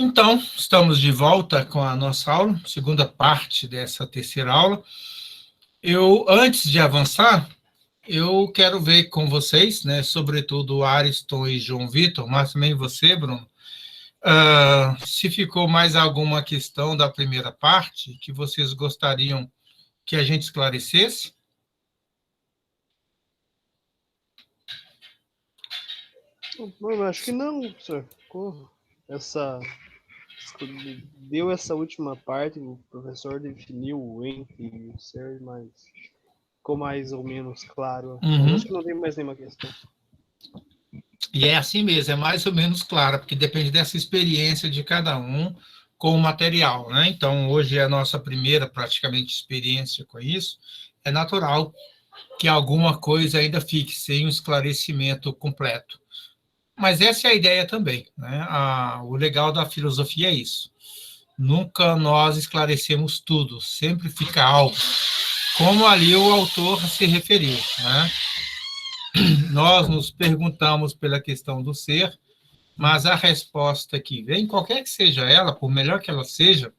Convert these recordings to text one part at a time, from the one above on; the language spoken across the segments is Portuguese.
Então, estamos de volta com a nossa aula, segunda parte dessa terceira aula. Antes de avançar, eu quero ver com vocês, né, sobretudo o Ariston e João Vitor, mas também você, Bruno, se ficou mais alguma questão da primeira parte que vocês gostariam que a gente esclarecesse? Não, acho que não, professor. Deu essa última parte, o professor definiu o ente e o ser, mas ficou mais ou menos claro. Mas acho que não tem mais nenhuma questão. E é assim mesmo, é mais ou menos claro, porque depende dessa experiência de cada um com o material, né? Então, hoje é a nossa primeira, praticamente, experiência com isso. É natural que alguma coisa ainda fique sem um esclarecimento completo. Mas essa é a ideia também, né? O legal da filosofia é isso. Nunca nós esclarecemos tudo, sempre fica algo, como ali o autor se referiu, né? Nós nos perguntamos pela questão do ser, mas a resposta que vem, qualquer que seja ela, por melhor que ela seja,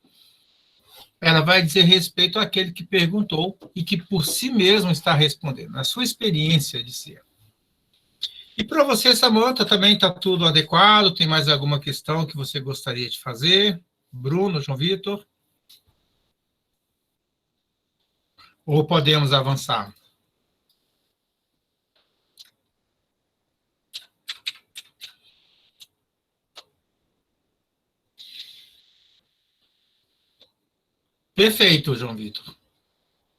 ela vai dizer respeito àquele que perguntou e que por si mesmo está respondendo, a sua experiência de ser. E para você, Samantha, também está tudo adequado? Tem mais alguma questão que você gostaria de fazer? Bruno, João Vitor? Ou podemos avançar? Perfeito, João Vitor.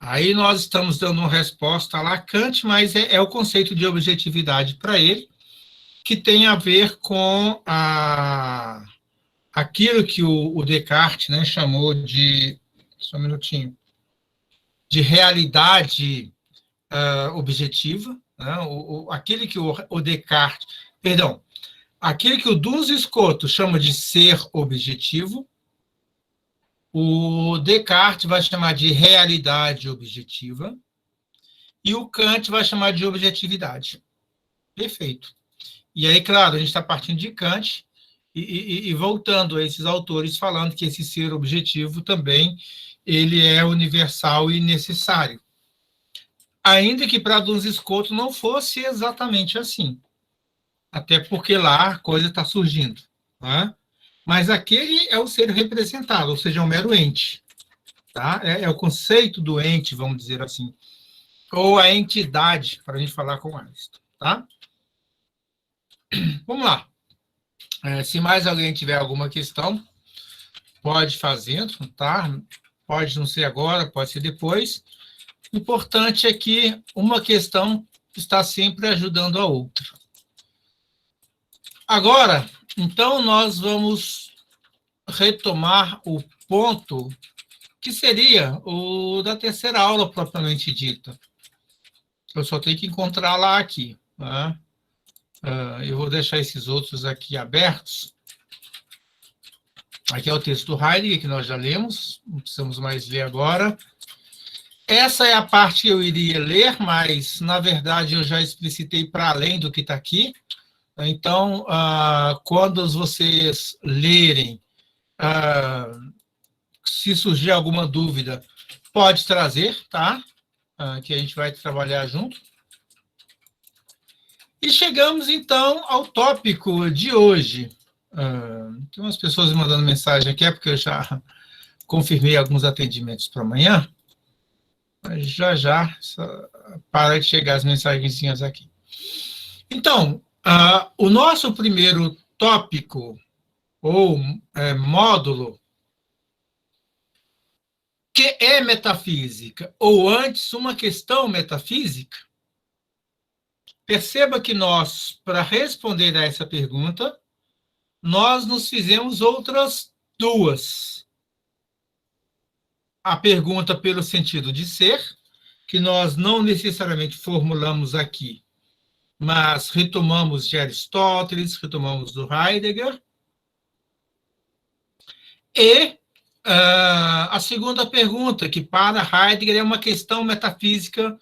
Aí nós estamos dando uma resposta a Kant, mas é o conceito de objetividade para ele, que tem a ver com aquilo que o Descartes, né, chamou de, só um minutinho, de realidade objetiva, né, aquele que o Descartes, perdão, aquele que o Duns Scoto chama de ser objetivo, o Descartes vai chamar de realidade objetiva, e o Kant vai chamar de objetividade. Perfeito. E aí, claro, a gente está partindo de Kant e voltando a esses autores falando que esse ser objetivo também ele é universal e necessário. Ainda que para Duns Scoto não fosse exatamente assim. Até porque lá a coisa está surgindo. Tá? Mas aquele é o ser representado, ou seja, é um mero ente. Tá? É o conceito do ente, vamos dizer assim. Ou a entidade, para a gente falar com Einstein. Tá? Vamos lá. Se mais alguém tiver alguma questão, pode fazer, tá? Pode não ser agora, pode ser depois. O importante é que uma questão está sempre ajudando a outra. Agora, então, nós vamos retomar o ponto que seria o da terceira aula, propriamente dita. Eu só tenho que encontrar lá aqui. Tá? Eu vou deixar esses outros aqui abertos. Aqui é o texto do Heidegger, que nós já lemos, não precisamos mais ler agora. Essa é a parte que eu iria ler, mas, na verdade, eu já explicitei para além do que está aqui. Então, quando vocês lerem, se surgir alguma dúvida, pode trazer, tá? Que a gente vai trabalhar junto. E chegamos, então, ao tópico de hoje. Tem umas pessoas mandando mensagem aqui, porque eu já confirmei alguns atendimentos para amanhã. Mas já para de chegar as mensagenzinhas aqui. Então, o nosso primeiro tópico, ou módulo, que é metafísica, ou antes, uma questão metafísica, perceba que nós, para responder a essa pergunta, nós nos fizemos outras duas. A pergunta pelo sentido de ser, que nós não necessariamente formulamos aqui, mas retomamos de Aristóteles, retomamos do Heidegger. E a segunda pergunta, que para Heidegger é uma questão metafísica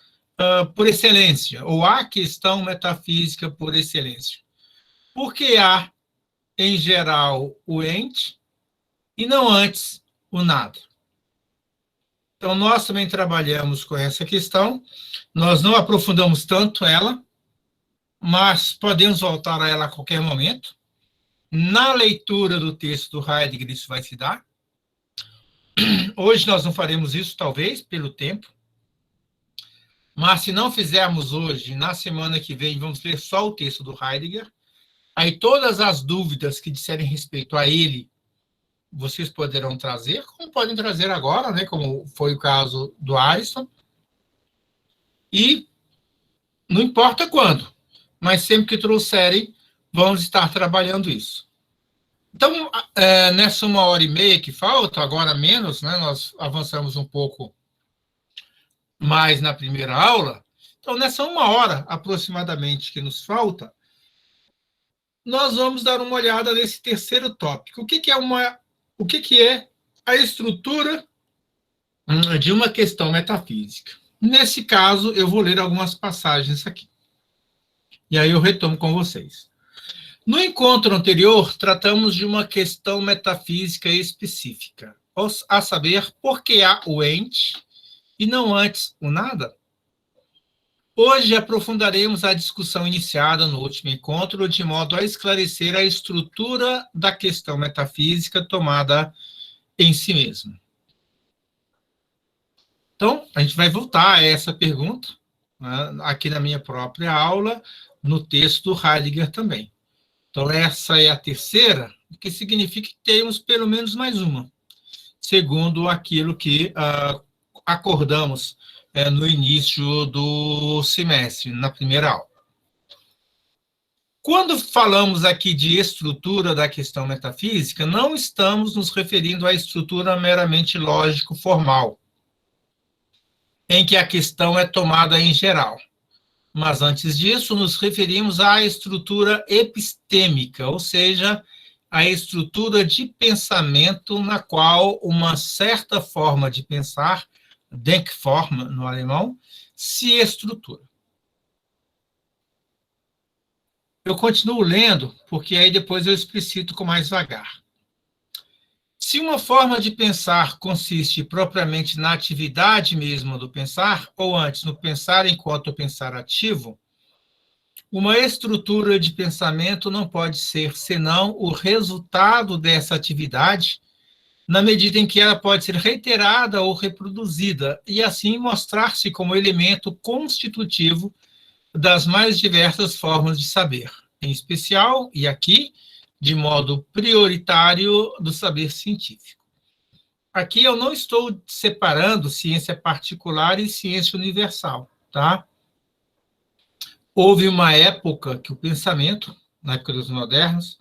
por excelência, ou a questão metafísica por excelência. Porque há, em geral, o ente, e não antes o nada. Então, nós também trabalhamos com essa questão, nós não aprofundamos tanto ela, mas podemos voltar a ela a qualquer momento. Na leitura do texto do Heidegger, isso vai se dar. Hoje nós não faremos isso, talvez, pelo tempo, mas se não fizermos hoje, na semana que vem, vamos ler só o texto do Heidegger, aí todas as dúvidas que disserem respeito a ele, vocês poderão trazer, como podem trazer agora, né, como foi o caso do Ariston, e não importa quando, mas sempre que trouxerem, vamos estar trabalhando isso. Então, nessa 1h30 que falta, agora menos, né, nós avançamos um pouco mais na primeira aula, então nessa 1 hora aproximadamente que nos falta, nós vamos dar uma olhada nesse terceiro tópico. O que é a estrutura de uma questão metafísica? Nesse caso, eu vou ler algumas passagens aqui. E aí eu retomo com vocês. No encontro anterior, tratamos de uma questão metafísica específica, a saber, por que há o ente e não antes o nada? Hoje aprofundaremos a discussão iniciada no último encontro, de modo a esclarecer a estrutura da questão metafísica tomada em si mesma. Então, a gente vai voltar a essa pergunta, né, aqui na minha própria aula, no texto do Heidegger também. Então, essa é a terceira, o que significa que temos pelo menos mais uma, segundo aquilo que acordamos no início do semestre, na primeira aula. Quando falamos aqui de estrutura da questão metafísica, não estamos nos referindo à estrutura meramente lógico-formal, em que a questão é tomada em geral. Mas, antes disso, nos referimos à estrutura epistêmica, ou seja, a estrutura de pensamento na qual uma certa forma de pensar, Denkform no alemão, se estrutura. Eu continuo lendo, porque aí depois eu explicito com mais vagar. Se uma forma de pensar consiste propriamente na atividade mesma do pensar, ou antes, no pensar enquanto pensar ativo, uma estrutura de pensamento não pode ser senão o resultado dessa atividade, na medida em que ela pode ser reiterada ou reproduzida, e assim mostrar-se como elemento constitutivo das mais diversas formas de saber, em especial, e aqui, de modo prioritário, do saber científico. Aqui eu não estou separando ciência particular e ciência universal, tá? Houve uma época que o pensamento, na época dos modernos,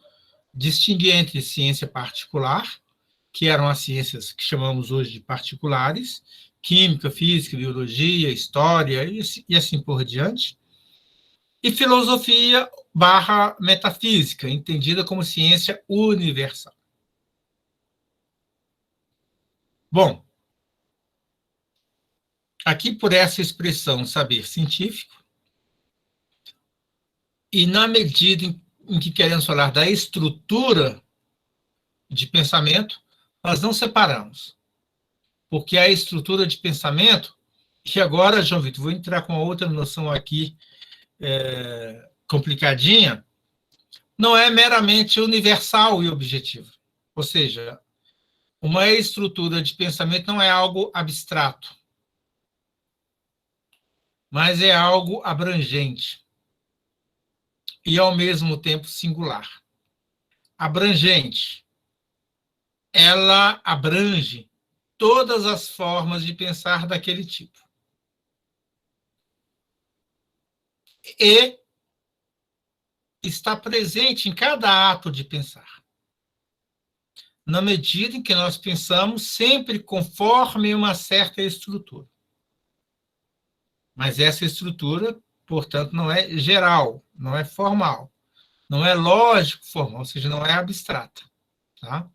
distinguia entre ciência particular, que eram as ciências que chamamos hoje de particulares, química, física, biologia, história e assim por diante, e filosofia / metafísica, entendida como ciência universal. Bom, aqui por essa expressão saber científico, e na medida em que queremos falar da estrutura de pensamento, nós não separamos. Porque a estrutura de pensamento, que agora, João Vitor, vou entrar com outra noção aqui, complicadinha, não é meramente universal e objetivo. Ou seja, uma estrutura de pensamento não é algo abstrato, mas é algo abrangente e, ao mesmo tempo, singular. Abrangente, ela abrange todas as formas de pensar daquele tipo. E está presente em cada ato de pensar, na medida em que nós pensamos sempre conforme uma certa estrutura. Mas essa estrutura, portanto, não é geral, não é formal, não é lógico-formal, ou seja, não é abstrata. Tá?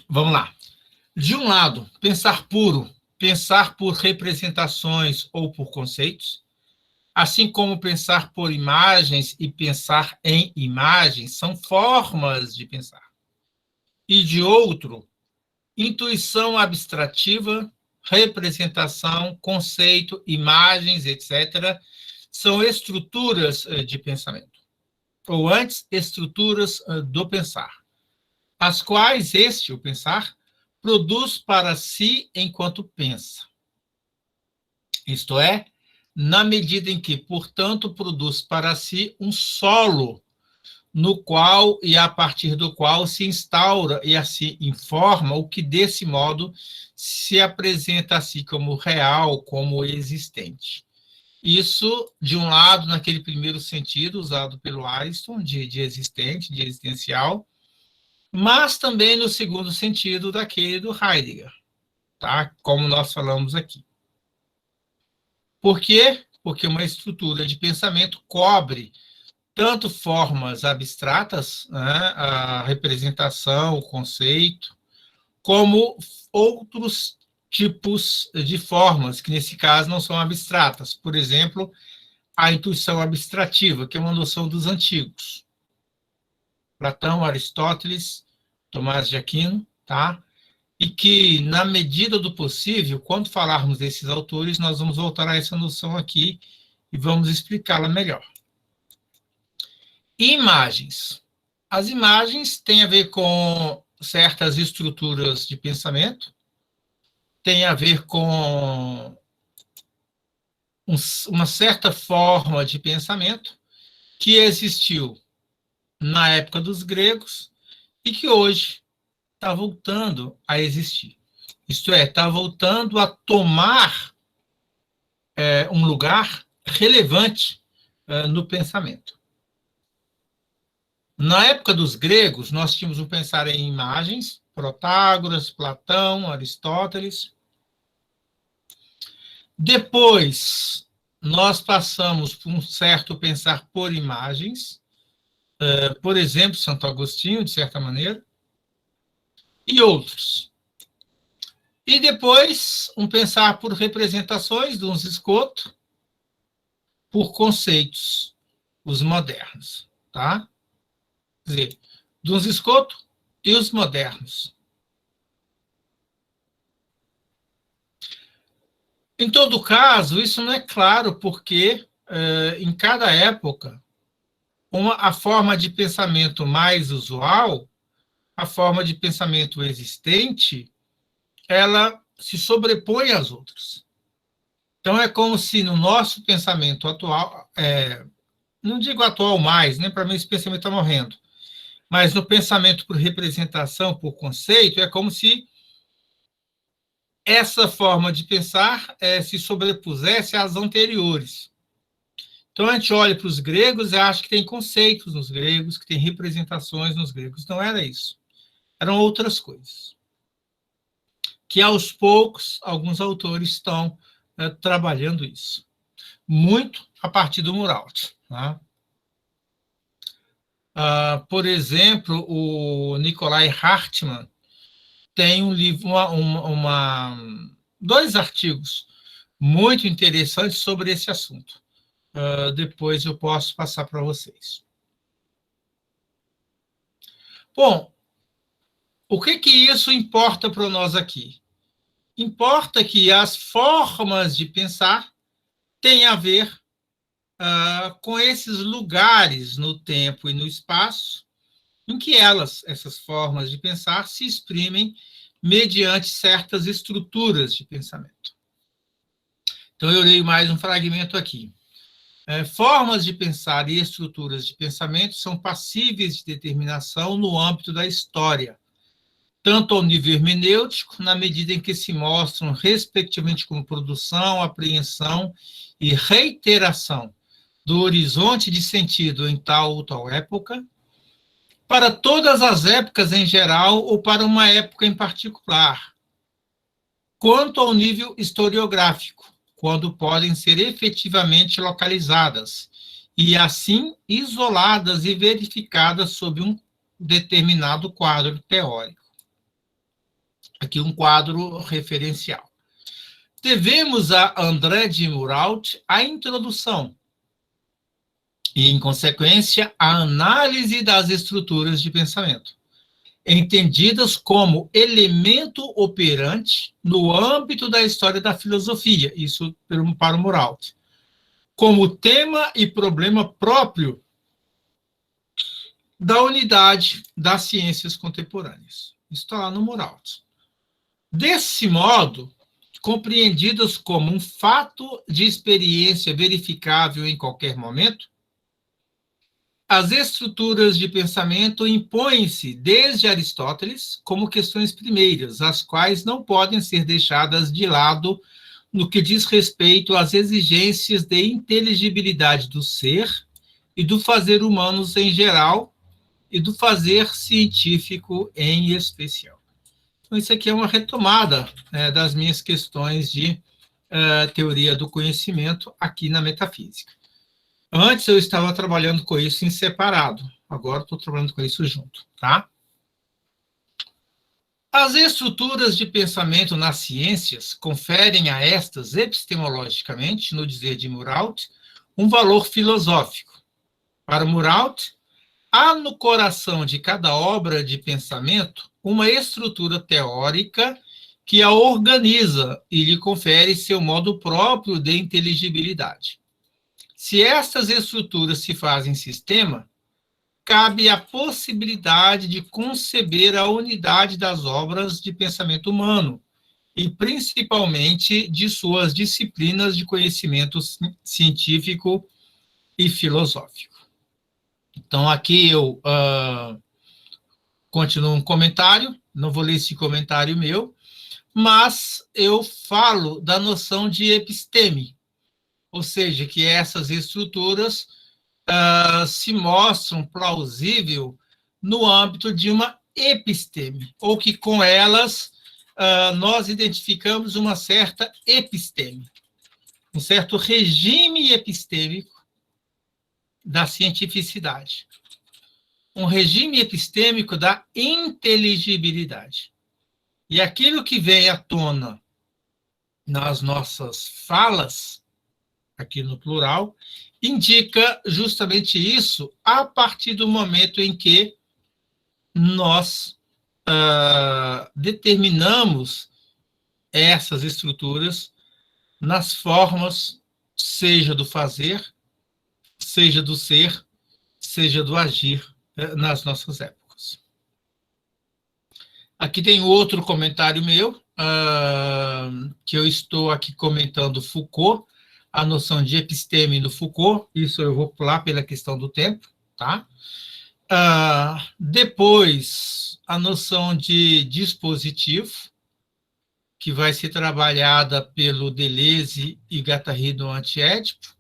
Vamos lá. De um lado, pensar puro, pensar por representações ou por conceitos, assim como pensar por imagens e pensar em imagens, são formas de pensar. e de outro, intuição abstrativa, representação, conceito, imagens, etc., são estruturas de pensamento, ou antes, estruturas do pensar, as quais o pensar, produz para si enquanto pensa. Isto é, na medida em que, portanto, produz para si um solo no qual e a partir do qual se instaura e assim informa o que, desse modo, se apresenta a si como real, como existente. Isso, de um lado, naquele primeiro sentido usado pelo Ariston, de existente, de existencial, mas também no segundo sentido daquele do Heidegger, tá? Como nós falamos aqui. Por quê? Porque uma estrutura de pensamento cobre tanto formas abstratas, né, a representação, o conceito, como outros tipos de formas, que nesse caso não são abstratas. Por exemplo, a intuição abstrativa, que é uma noção dos antigos. Platão, Aristóteles, Tomás de Aquino, tá? E que, na medida do possível, quando falarmos desses autores, nós vamos voltar a essa noção aqui e vamos explicá-la melhor. Imagens. As imagens têm a ver com certas estruturas de pensamento, têm a ver com uma certa forma de pensamento que existiu na época dos gregos e que hoje está voltando a existir. Isto é, está voltando a tomar um lugar relevante no pensamento. Na época dos gregos, nós tínhamos um pensar em imagens, Protágoras, Platão, Aristóteles. Depois, nós passamos por um certo pensar por imagens, por exemplo, Santo Agostinho, de certa maneira, e outros. E depois, um pensar por representações, Duns Scoto, por conceitos, os modernos, tá? Quer dizer, Duns Scoto e os modernos. Em todo caso, isso não é claro porque, em cada época, a forma de pensamento mais usual, a forma de pensamento existente, ela se sobrepõe às outras. Então, é como se no nosso pensamento atual, não digo atual mais, né? Para mim esse pensamento está morrendo, mas no pensamento por representação, por conceito, é como se essa forma de pensar se sobrepusesse às anteriores. Então, a gente olha para os gregos e acha que tem conceitos nos gregos, que tem representações nos gregos. Não era isso. Eram outras coisas. Que, aos poucos, alguns autores estão trabalhando isso. Muito a partir do Muraut. Tá? Por exemplo, o Nikolai Hartmann tem um livro, dois artigos muito interessantes sobre esse assunto. Depois eu posso passar para vocês. Bom, o que isso importa para nós aqui? Importa que as formas de pensar têm a ver com esses lugares no tempo e no espaço em que essas formas de pensar, se exprimem mediante certas estruturas de pensamento. Então, eu leio mais um fragmento aqui. Formas de pensar e estruturas de pensamento são passíveis de determinação no âmbito da história, tanto ao nível hermenêutico, na medida em que se mostram, respectivamente, como produção, apreensão e reiteração do horizonte de sentido em tal ou tal época, para todas as épocas em geral ou para uma época em particular, quanto ao nível historiográfico, quando podem ser efetivamente localizadas e, assim, isoladas e verificadas sob um determinado quadro teórico. Aqui um quadro referencial. Devemos a André de Muraut a introdução e, em consequência, a análise das estruturas de pensamento. entendidas como elemento operante no âmbito da história da filosofia, isso para o Muralt, como tema e problema próprio da unidade das ciências contemporâneas. Isso está lá no Muralt. Desse modo, compreendidas como um fato de experiência verificável em qualquer momento, as estruturas de pensamento impõem-se desde Aristóteles como questões primeiras, as quais não podem ser deixadas de lado no que diz respeito às exigências de inteligibilidade do ser e do fazer humanos em geral e do fazer científico em especial. Então, isso aqui é uma retomada das minhas questões de teoria do conhecimento aqui na metafísica. Antes eu estava trabalhando com isso em separado, agora estou trabalhando com isso junto, tá? As estruturas de pensamento nas ciências conferem a estas, epistemologicamente, no dizer de Muralt, um valor filosófico. Para Muralt, há no coração de cada obra de pensamento uma estrutura teórica que a organiza e lhe confere seu modo próprio de inteligibilidade. Se estas estruturas se fazem sistema, cabe a possibilidade de conceber a unidade das obras de pensamento humano e, principalmente, de suas disciplinas de conhecimento científico e filosófico. Então, aqui eu continuo um comentário, não vou ler esse comentário meu, mas eu falo da noção de episteme, ou seja, que essas estruturas se mostram plausíveis no âmbito de uma episteme, ou que com elas nós identificamos uma certa episteme, um certo regime epistêmico da cientificidade, um regime epistêmico da inteligibilidade. E aquilo que vem à tona nas nossas falas, aqui no plural, indica justamente isso a partir do momento em que nós determinamos essas estruturas nas formas, seja do fazer, seja do ser, seja do agir nas nossas épocas. Aqui tem outro comentário meu, que eu estou aqui comentando Foucault, a noção de episteme no Foucault, isso eu vou pular pela questão do tempo, tá? Depois, a noção de dispositivo, que vai ser trabalhada pelo Deleuze e Guattari no Antiédipo,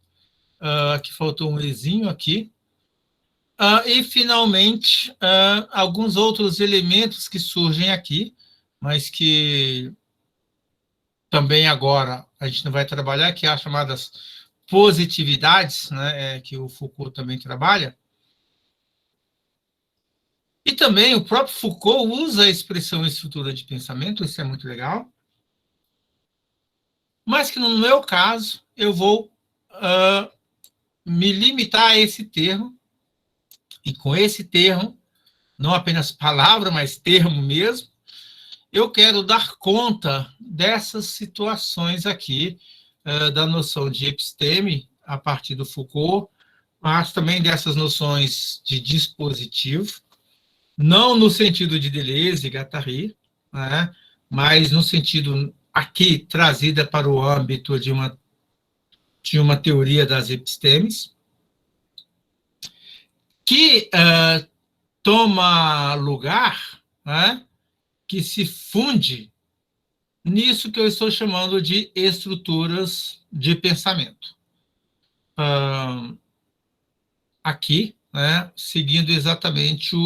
que faltou um ezinho aqui. E, finalmente, alguns outros elementos que surgem aqui, mas que também agora a gente não vai trabalhar, que é as chamadas positividades, né, que o Foucault também trabalha. E também o próprio Foucault usa a expressão estrutura de pensamento, isso é muito legal. Mas que, no meu caso, eu vou me limitar a esse termo, e com esse termo, não apenas palavra, mas termo mesmo, eu quero dar conta dessas situações aqui, da noção de episteme, a partir do Foucault, mas também dessas noções de dispositivo, não no sentido de Deleuze e Guattari, né, mas no sentido aqui trazida para o âmbito de uma teoria das epistemes, que toma lugar, né, que se funde nisso que eu estou chamando de estruturas de pensamento. Aqui, né, seguindo exatamente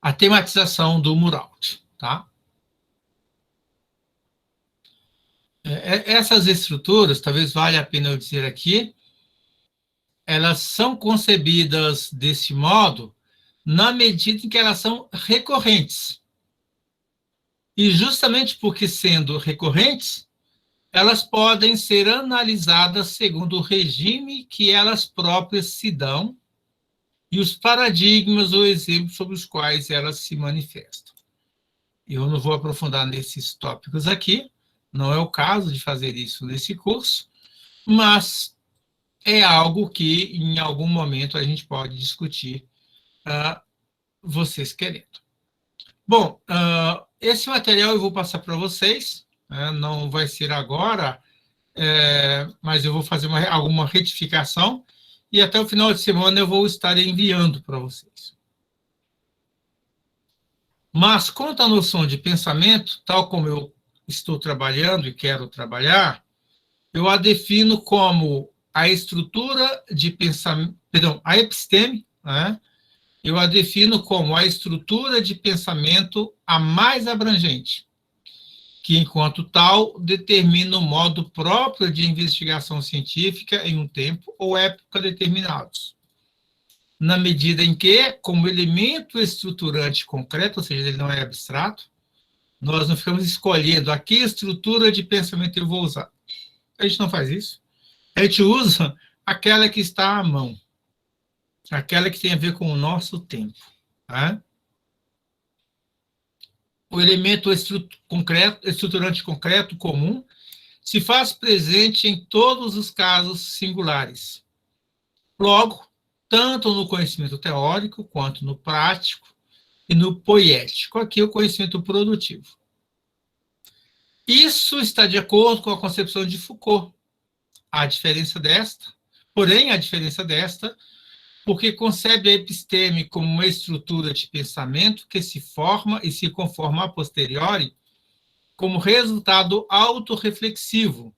a tematização do Muralt, tá? Essas estruturas, talvez valha a pena eu dizer aqui, elas são concebidas desse modo na medida em que elas são recorrentes. E justamente porque sendo recorrentes, elas podem ser analisadas segundo o regime que elas próprias se dão e os paradigmas ou exemplos sobre os quais elas se manifestam. Eu não vou aprofundar nesses tópicos aqui, não é o caso de fazer isso nesse curso, mas é algo que, em algum momento, a gente pode discutir, vocês querendo. Bom, esse material eu vou passar para vocês, né, não vai ser agora, mas eu vou fazer alguma retificação, e até o final de semana eu vou estar enviando para vocês. Mas, quanto à noção de pensamento, tal como eu estou trabalhando e quero trabalhar, eu a defino como a estrutura de pensamento, perdão, a episteme, né? Eu a defino como a estrutura de pensamento a mais abrangente, que, enquanto tal, determina o modo próprio de investigação científica em um tempo ou época determinados, na medida em que, como elemento estruturante concreto, ou seja, ele não é abstrato, nós não ficamos escolhendo a que estrutura de pensamento eu vou usar. A gente não faz isso. A gente usa aquela que está à mão, aquela que tem a ver com o nosso tempo. Tá? O elemento estruturante concreto comum se faz presente em todos os casos singulares. Logo, tanto no conhecimento teórico, quanto no prático e no poético, aqui o conhecimento produtivo. Isso está de acordo com a concepção de Foucault. A diferença desta, porque concebe a episteme como uma estrutura de pensamento que se forma e se conforma a posteriori como resultado autorreflexivo,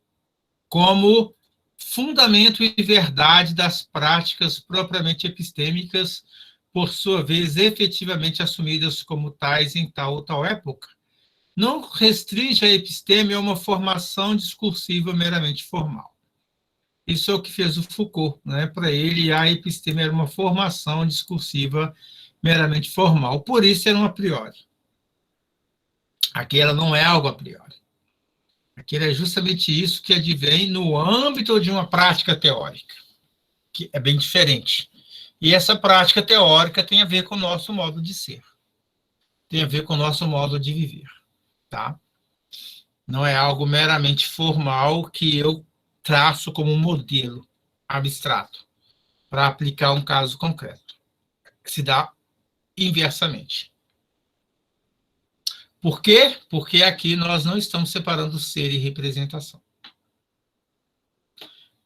como fundamento e verdade das práticas propriamente epistêmicas, por sua vez efetivamente assumidas como tais em tal ou tal época. Não restringe a episteme a uma formação discursiva meramente formal. Isso é o que fez o Foucault, né? Para ele, a episteme era uma formação discursiva meramente formal, por isso era um a priori. Aqui ela não é algo a priori. Aqui é justamente isso que advém no âmbito de uma prática teórica, que é bem diferente. E essa prática teórica tem a ver com o nosso modo de ser, tem a ver com o nosso modo de viver, tá? Não é algo meramente formal que eu traço como um modelo abstrato para aplicar um caso concreto. Se dá inversamente. Por quê? Porque aqui nós não estamos separando ser e representação.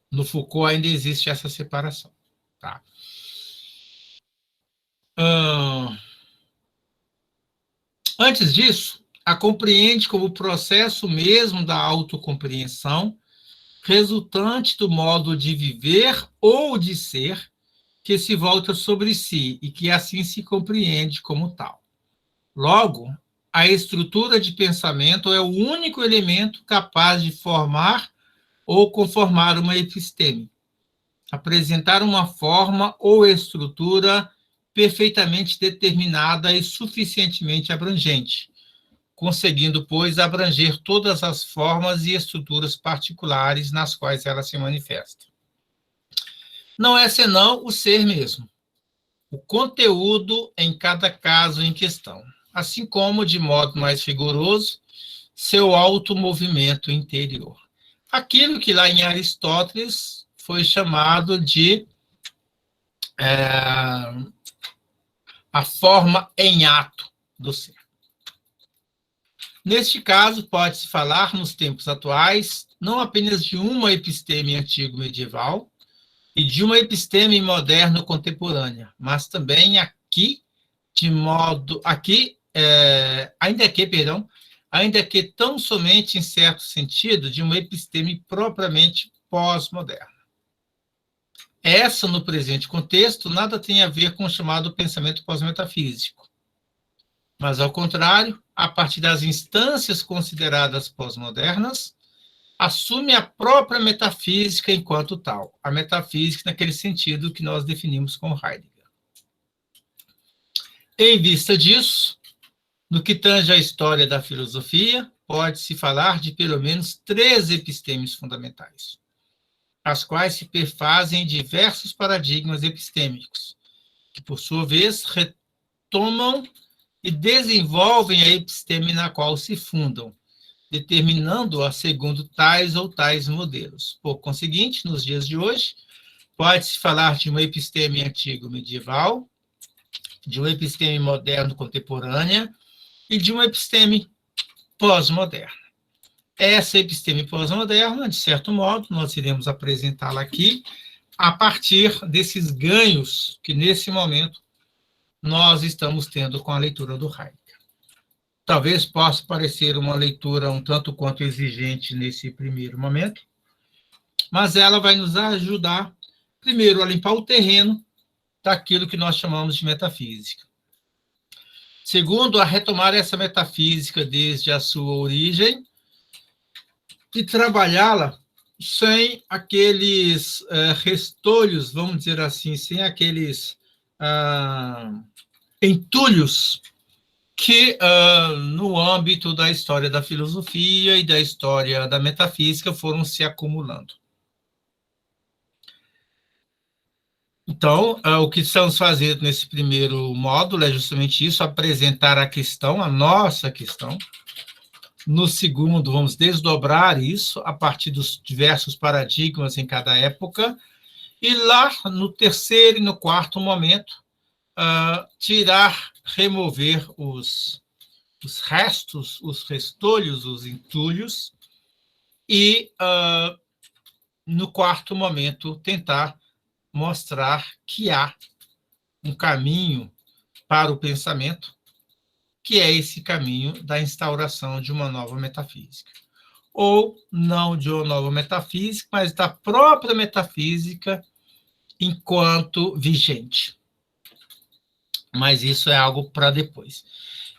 No Foucault ainda existe essa separação. Tá? Antes disso, a compreende como processo mesmo da autocompreensão, resultante do modo de viver ou de ser, que se volta sobre si e que assim se compreende como tal. Logo, a estrutura de pensamento é o único elemento capaz de formar ou conformar uma episteme, apresentar uma forma ou estrutura perfeitamente determinada e suficientemente abrangente, conseguindo, pois, abranger todas as formas e estruturas particulares nas quais ela se manifesta. Não é senão o ser mesmo, o conteúdo em cada caso em questão, assim como, de modo mais rigoroso, seu automovimento interior. Aquilo que lá em Aristóteles foi chamado de a forma em ato do ser. Neste caso, pode-se falar, nos tempos atuais, não apenas de uma episteme antigo-medieval e de uma episteme moderno-contemporânea, mas também ainda que tão somente em certo sentido, de uma episteme propriamente pós-moderna. Essa, no presente contexto, nada tem a ver com o chamado pensamento pós-metafísico, mas, ao contrário, a partir das instâncias consideradas pós-modernas, assume a própria metafísica enquanto tal, a metafísica naquele sentido que nós definimos com Heidegger. Em vista disso, no que tange à história da filosofia, pode-se falar de pelo menos 3 epistemes fundamentais, as quais se perfazem em diversos paradigmas epistêmicos, que, por sua vez, retomam e desenvolvem a episteme na qual se fundam, determinando-a segundo tais ou tais modelos. Por conseguinte, nos dias de hoje, pode-se falar de uma episteme antigo-medieval, de uma episteme moderno-contemporânea e de uma episteme pós-moderna. Essa episteme pós-moderna, de certo modo, nós iremos apresentá-la aqui a partir desses ganhos que, nesse momento, nós estamos tendo com a leitura do Heidegger. Talvez possa parecer uma leitura um tanto quanto exigente nesse primeiro momento, mas ela vai nos ajudar, primeiro, a limpar o terreno daquilo que nós chamamos de metafísica. Segundo, a retomar essa metafísica desde a sua origem e trabalhá-la sem aqueles restolhos, vamos dizer assim, sem aqueles entulhos que, no âmbito da história da filosofia e da história da metafísica, foram se acumulando. Então, o que estamos fazendo nesse primeiro módulo é justamente isso, apresentar a questão, a nossa questão. No segundo, vamos desdobrar isso a partir dos diversos paradigmas em cada época. E lá, no terceiro e no quarto momento, remover os restos, os restolhos, os entulhos, e, no quarto momento, tentar mostrar que há um caminho para o pensamento, que é esse caminho da instauração de uma nova metafísica. Ou não de uma nova metafísica, mas da própria metafísica enquanto vigente. Mas isso é algo para depois.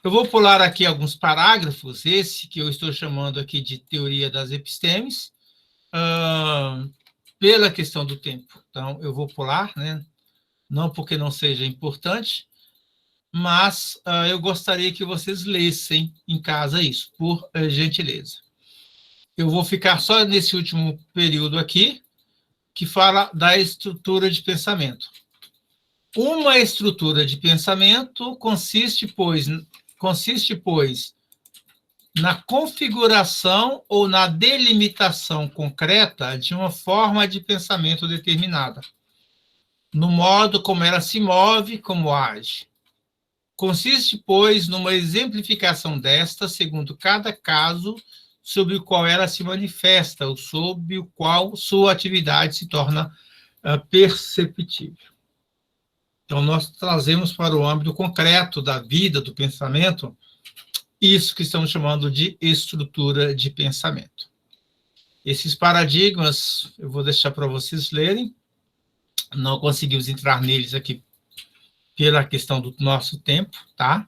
Eu vou pular aqui alguns parágrafos, esse que eu estou chamando aqui de teoria das epistemes, pela questão do tempo. Então, eu vou pular, né? Não porque não seja importante, mas eu gostaria que vocês lessem em casa isso, por gentileza. Eu vou ficar só nesse último período aqui, que fala da estrutura de pensamento. Uma estrutura de pensamento consiste, pois, na configuração ou na delimitação concreta de uma forma de pensamento determinada, no modo como ela se move, como age. Consiste, pois, numa exemplificação desta, segundo cada caso sobre o qual ela se manifesta, ou sobre o qual sua atividade se torna perceptível. Então, nós trazemos para o âmbito concreto da vida, do pensamento, isso que estamos chamando de estrutura de pensamento. Esses paradigmas, eu vou deixar para vocês lerem, não conseguimos entrar neles aqui pela questão do nosso tempo, tá?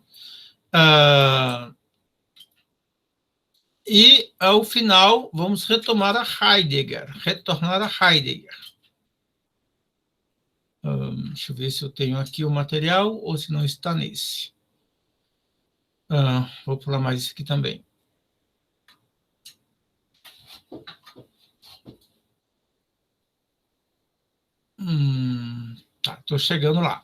E, ao final, vamos retomar a Heidegger, retornar a Heidegger. Deixa eu ver se eu tenho aqui o material ou se não está nesse. Vou pular mais isso aqui também. Tá, estou chegando lá.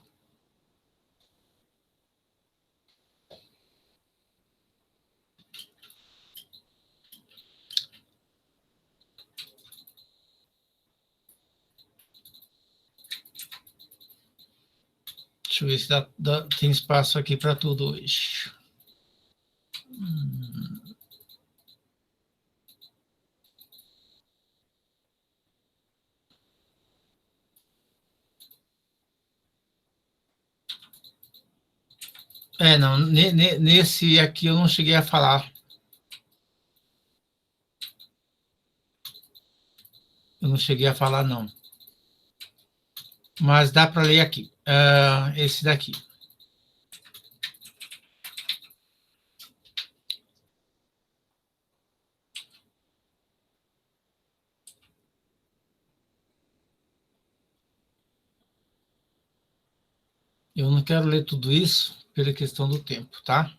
Deixa eu ver se tem espaço aqui para tudo hoje. Não, nesse aqui eu não cheguei a falar. Eu não cheguei a falar, não. Mas dá para ler aqui. Esse daqui. Eu não quero ler tudo isso pela questão do tempo, tá?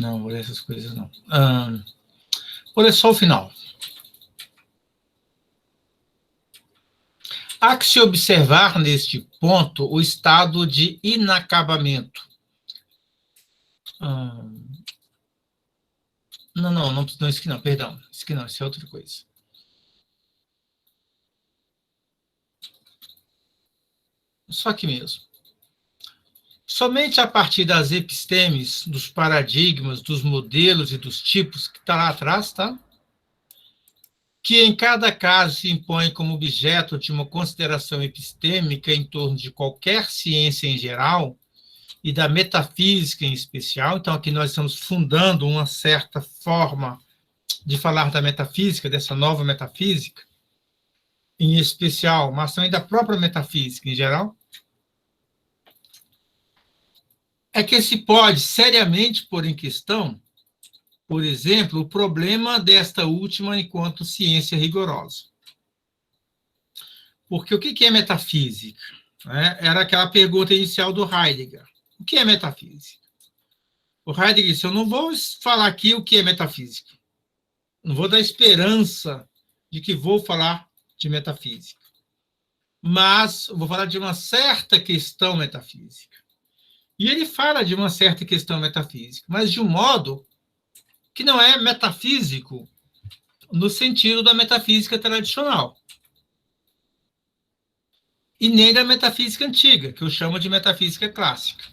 Não, vou ler essas coisas não. Vou ler só o final. Há que se observar, neste ponto, o estado de inacabamento. Não, isso aqui não, perdão. Isso aqui não, isso é outra coisa. Só aqui mesmo. Somente a partir das epistemes, dos paradigmas, dos modelos e dos tipos, que está lá atrás, tá? Que em cada caso se impõe como objeto de uma consideração epistêmica em torno de qualquer ciência em geral e da metafísica em especial. Então, aqui nós estamos fundando uma certa forma de falar da metafísica, dessa nova metafísica, em especial, mas também da própria metafísica em geral. É que se pode seriamente pôr em questão, por exemplo, o problema desta última enquanto ciência rigorosa. Porque o que é metafísica? Era aquela pergunta inicial do Heidegger. O que é metafísica? O Heidegger disse, eu não vou falar aqui o que é metafísica. Não vou dar esperança de que vou falar de metafísica. Mas vou falar de uma certa questão metafísica. E ele fala de uma certa questão metafísica, mas de um modo que não é metafísico no sentido da metafísica tradicional. E nem da metafísica antiga, que eu chamo de metafísica clássica.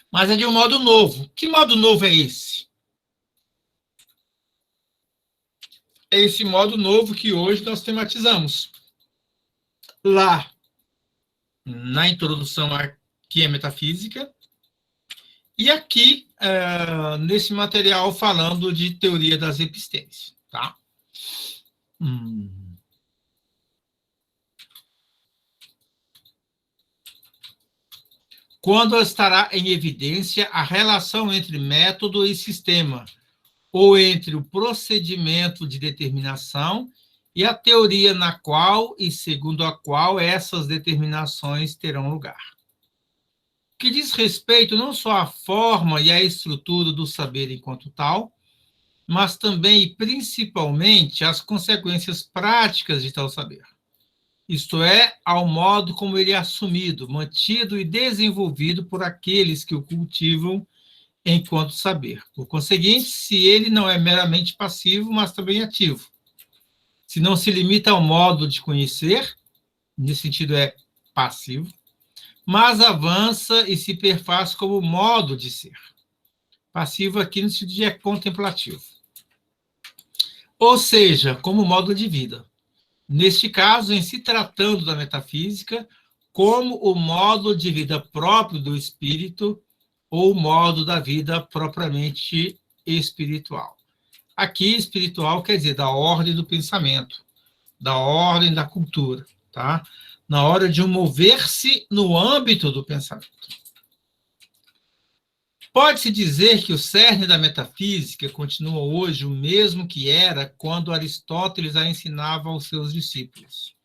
Mas é de um modo novo. Que modo novo é esse? É esse modo novo que hoje nós tematizamos. Lá, na introdução a que é metafísica, e aqui, nesse material, falando de teoria das epistemes. Tá? Quando estará em evidência a relação entre método e sistema, ou entre o procedimento de determinação e a teoria na qual e segundo a qual essas determinações terão lugar. Que diz respeito não só à forma e à estrutura do saber enquanto tal, mas também e principalmente às consequências práticas de tal saber. Isto é, ao modo como ele é assumido, mantido e desenvolvido por aqueles que o cultivam enquanto saber. Por conseguinte, se ele não é meramente passivo, mas também ativo. Se não se limita ao modo de conhecer, nesse sentido é passivo, mas avança e se perfaz como modo de ser. Passivo aqui no sentido de é contemplativo. Ou seja, como modo de vida. Neste caso, em se tratando da metafísica, como o modo de vida próprio do espírito ou o modo da vida propriamente espiritual. Aqui, espiritual quer dizer da ordem do pensamento, da ordem da cultura, tá? Na hora de mover-se no âmbito do pensamento. Pode-se dizer que o cerne da metafísica continua hoje o mesmo que era quando Aristóteles a ensinava aos seus discípulos.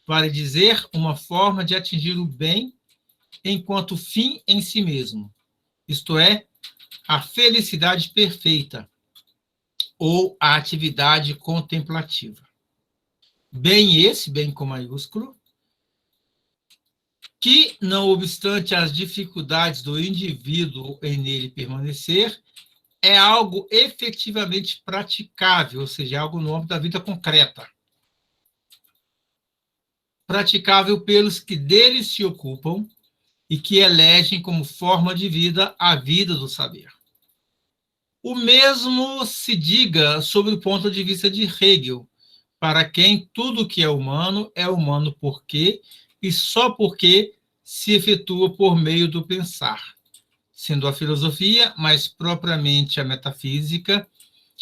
Vale dizer, uma forma de atingir o bem enquanto fim em si mesmo, isto é, a felicidade perfeita, ou a atividade contemplativa. Bem esse, bem com maiúsculo, que, não obstante as dificuldades do indivíduo em nele permanecer, é algo efetivamente praticável, ou seja, algo no âmbito da vida concreta. Praticável pelos que dele se ocupam e que elegem como forma de vida a vida do saber. O mesmo se diga sobre o ponto de vista de Hegel, para quem tudo que é humano porque e só porque se efetua por meio do pensar, sendo a filosofia, mais propriamente a metafísica,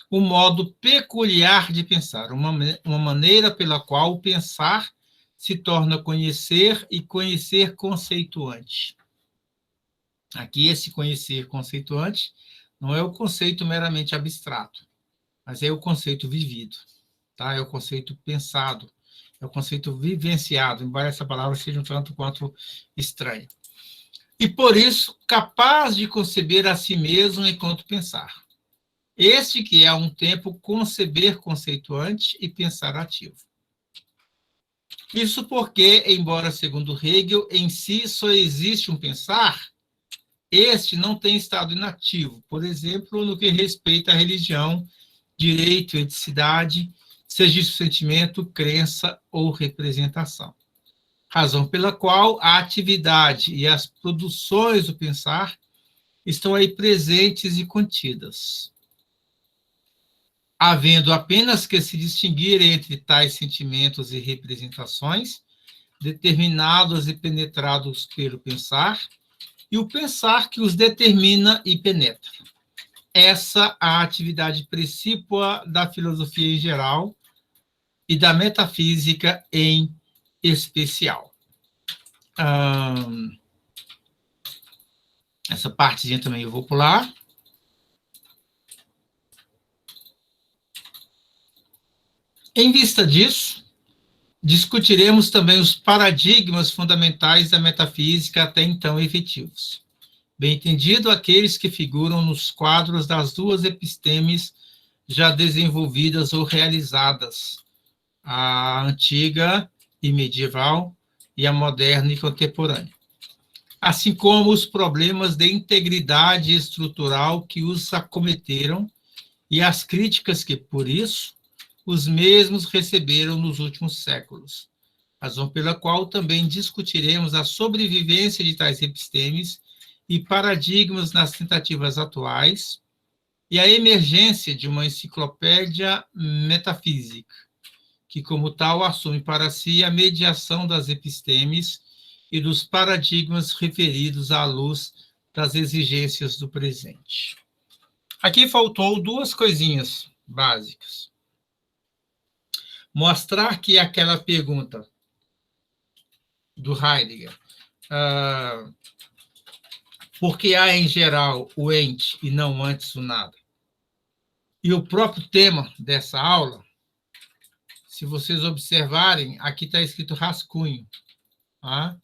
um modo peculiar de pensar, uma maneira pela qual o pensar se torna conhecer e conhecer conceituante. Aqui, esse conhecer conceituante não é o conceito meramente abstrato, mas é o conceito vivido, tá? É o conceito pensado, é o conceito vivenciado, embora essa palavra seja um tanto quanto estranha. e, por isso, capaz de conceber a si mesmo enquanto pensar. Este que é, a um tempo, conceber conceituante e pensar ativo. Isso porque, embora, segundo Hegel, em si só existe um pensar, este não tem estado inativo, por exemplo, no que respeita à religião, direito, eticidade, seja isso sentimento, crença ou representação. Razão pela qual a atividade e as produções do pensar estão aí presentes e contidas. Havendo apenas que se distinguir entre tais sentimentos e representações, determinados e penetrados pelo pensar, e o pensar que os determina e penetra. Essa a atividade precípua da filosofia em geral e da metafísica em especial. Essa partezinha também eu vou pular. Em vista disso, discutiremos também os paradigmas fundamentais da metafísica até então efetivos. Bem entendido, aqueles que figuram nos quadros das duas epistemes já desenvolvidas ou realizadas, a antiga e medieval e a moderna e contemporânea, assim como os problemas de integridade estrutural que os acometeram e as críticas que, por isso, os mesmos receberam nos últimos séculos, razão pela qual também discutiremos a sobrevivência de tais epistemes e paradigmas nas tentativas atuais e a emergência de uma enciclopédia metafísica, que, como tal, assume para si a mediação das epistemes e dos paradigmas referidos à luz das exigências do presente. Aqui faltou duas coisinhas básicas. Mostrar que aquela pergunta do Heidegger, porque há em geral o ente e não antes o nada, e o próprio tema dessa aula, se vocês observarem, aqui está escrito rascunho. Tá?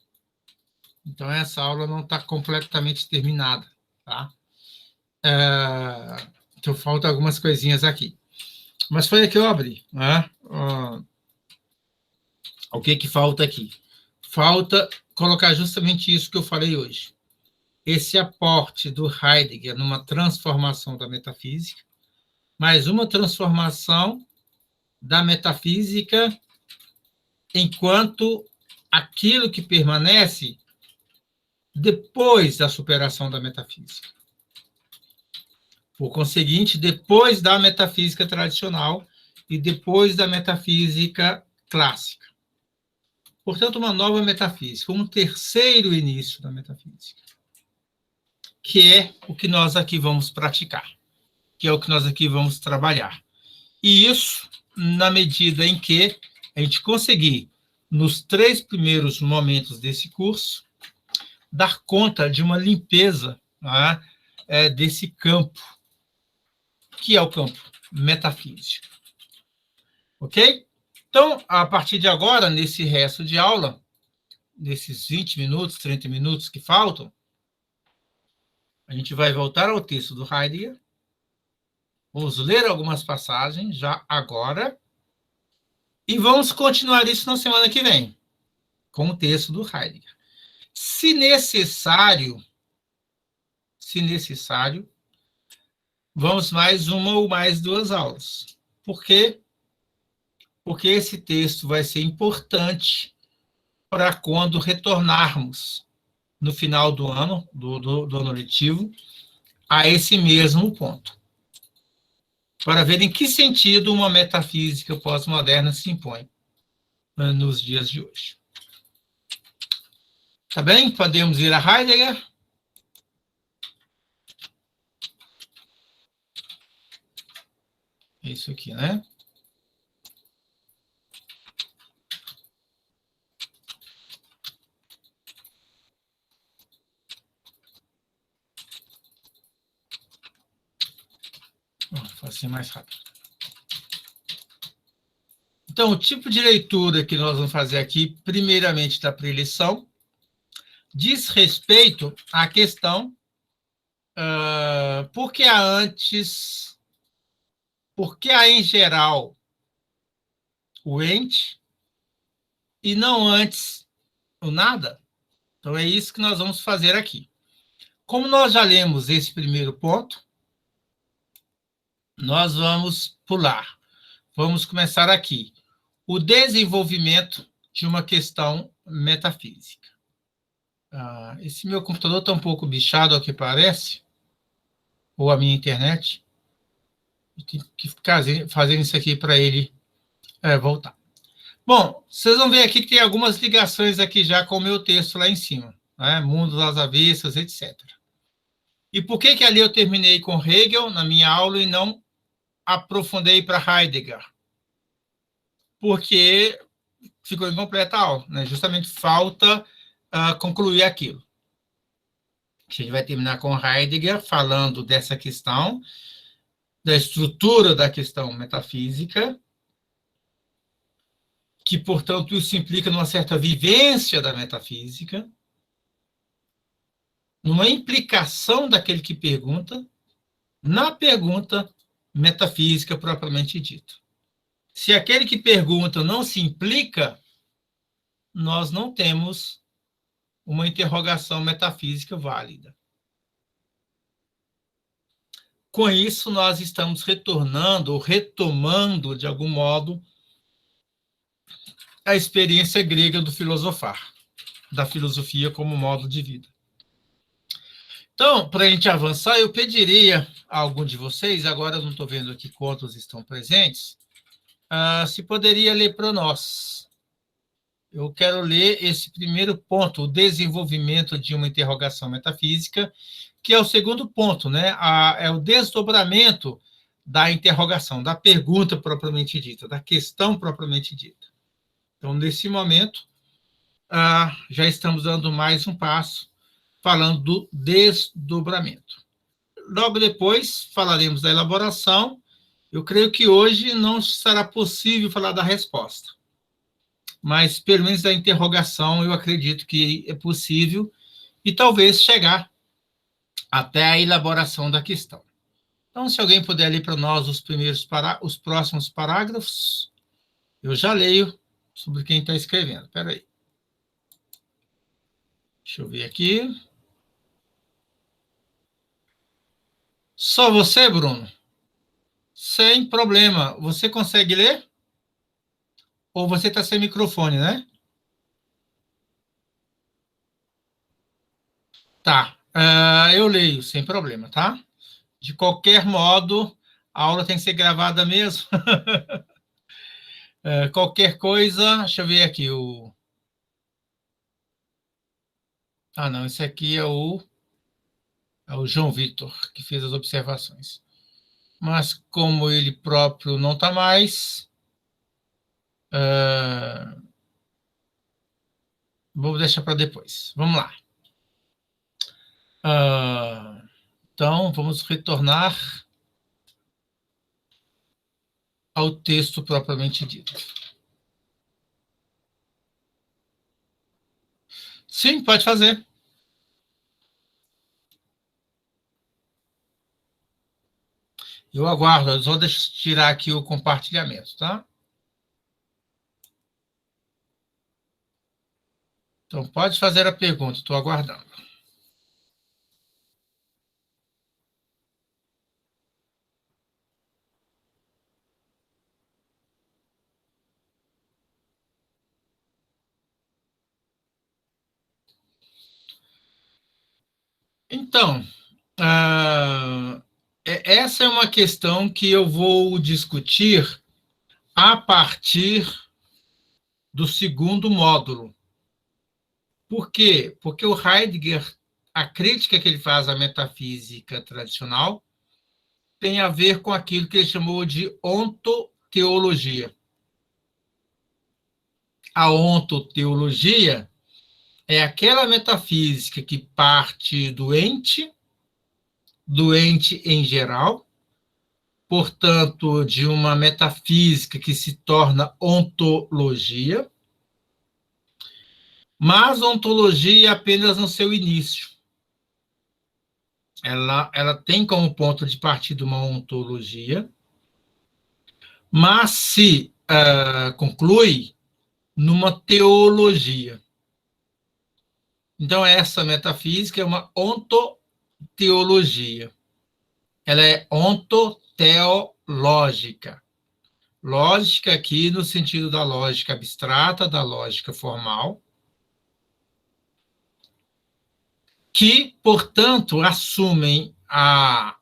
Então, essa aula não está completamente terminada. Tá? Então, faltam algumas coisinhas aqui. Mas foi aqui que eu abri. Né? O que falta aqui? Falta colocar justamente isso que eu falei hoje. Esse aporte do Heidegger numa transformação da metafísica, mas uma transformação da metafísica enquanto aquilo que permanece depois da superação da metafísica. Por conseguinte, depois da metafísica tradicional e depois da metafísica clássica. Portanto, uma nova metafísica, um terceiro início da metafísica, que é o que nós aqui vamos praticar, que é o que nós aqui vamos trabalhar. E isso, na medida em que a gente conseguir, nos 3 primeiros momentos desse curso, dar conta de uma limpeza, né, desse campo, que é o campo metafísico. Ok? Então, a partir de agora, nesse resto de aula, nesses 20 minutos, 30 minutos que faltam, a gente vai voltar ao texto do Heidegger, vamos ler algumas passagens já agora, e vamos continuar isso na semana que vem, com o texto do Heidegger. Se necessário, vamos mais uma ou mais 2 aulas. Por quê? Porque esse texto vai ser importante para quando retornarmos no final do ano, do ano letivo, a esse mesmo ponto. Para ver em que sentido uma metafísica pós-moderna se impõe nos dias de hoje. Tá bem? Podemos ir a Heidegger? É isso aqui, né? Vou assim mais rápido. Então, o tipo de leitura que nós vamos fazer aqui, primeiramente da preleção, diz respeito à questão por que há antes, por que há em geral o ente e não antes o nada? Então, é isso que nós vamos fazer aqui. Como nós já lemos esse primeiro ponto, nós vamos pular. Vamos começar aqui. O desenvolvimento de uma questão metafísica. Esse meu computador está um pouco bichado, ao que parece, ou a minha internet. Eu tenho que ficar fazendo isso aqui para ele voltar. Bom, vocês vão ver aqui que tem algumas ligações aqui já com o meu texto lá em cima, né? Mundos às avessas, etc. E por que ali eu terminei com Hegel na minha aula e não aprofundei para Heidegger? Porque ficou incompleta a aula, né? Justamente falta concluir aquilo. A gente vai terminar com Heidegger falando dessa questão, da estrutura da questão metafísica, que, portanto, isso implica numa certa vivência da metafísica, numa implicação daquele que pergunta, na pergunta metafísica propriamente dita. Se aquele que pergunta não se implica, nós não temos uma interrogação metafísica válida. Com isso, nós estamos retornando ou retomando, de algum modo, a experiência grega do filosofar, da filosofia como modo de vida. Então, para a gente avançar, eu pediria a algum de vocês, agora eu não estou vendo aqui quantos estão presentes, se poderia ler para nós. Eu quero ler esse primeiro ponto, o desenvolvimento de uma interrogação metafísica, que é o segundo ponto, né? É o desdobramento da interrogação, da pergunta propriamente dita, da questão propriamente dita. Então, nesse momento, já estamos dando mais um passo, falando do desdobramento. Logo depois, falaremos da elaboração. Eu creio que hoje não será possível falar da resposta, mas, pelo menos, da interrogação, eu acredito que é possível, e talvez chegar até a elaboração da questão. Então, se alguém puder ler para nós os próximos parágrafos, eu já leio sobre quem está escrevendo. Espera aí. Deixa eu ver aqui. Só você, Bruno? Sem problema. Você consegue ler? Ou você está sem microfone, né? Tá. Eu leio, sem problema, tá? De qualquer modo, a aula tem que ser gravada mesmo. Qualquer coisa, deixa eu ver aqui. Não, esse aqui é o João Vitor, que fez as observações. Mas, como ele próprio não está mais, vou deixar para depois. Vamos lá. Então, vamos retornar ao texto propriamente dito. Sim, pode fazer. Eu aguardo, eu só deixo tirar aqui o compartilhamento, tá? Então, pode fazer a pergunta, estou aguardando. Então, essa é uma questão que eu vou discutir a partir do segundo módulo. Por quê? Porque o Heidegger, a crítica que ele faz à metafísica tradicional, tem a ver com aquilo que ele chamou de ontoteologia. A ontoteologia é aquela metafísica que parte do ente em geral, portanto, de uma metafísica que se torna ontologia, Mas a ontologia é apenas no seu início. Ela tem como ponto de partida uma ontologia, mas se conclui numa teologia. Então, essa metafísica é uma ontoteologia. Ela é ontoteológica. Lógica aqui no sentido da lógica abstrata, da lógica formal, que, portanto, assumem a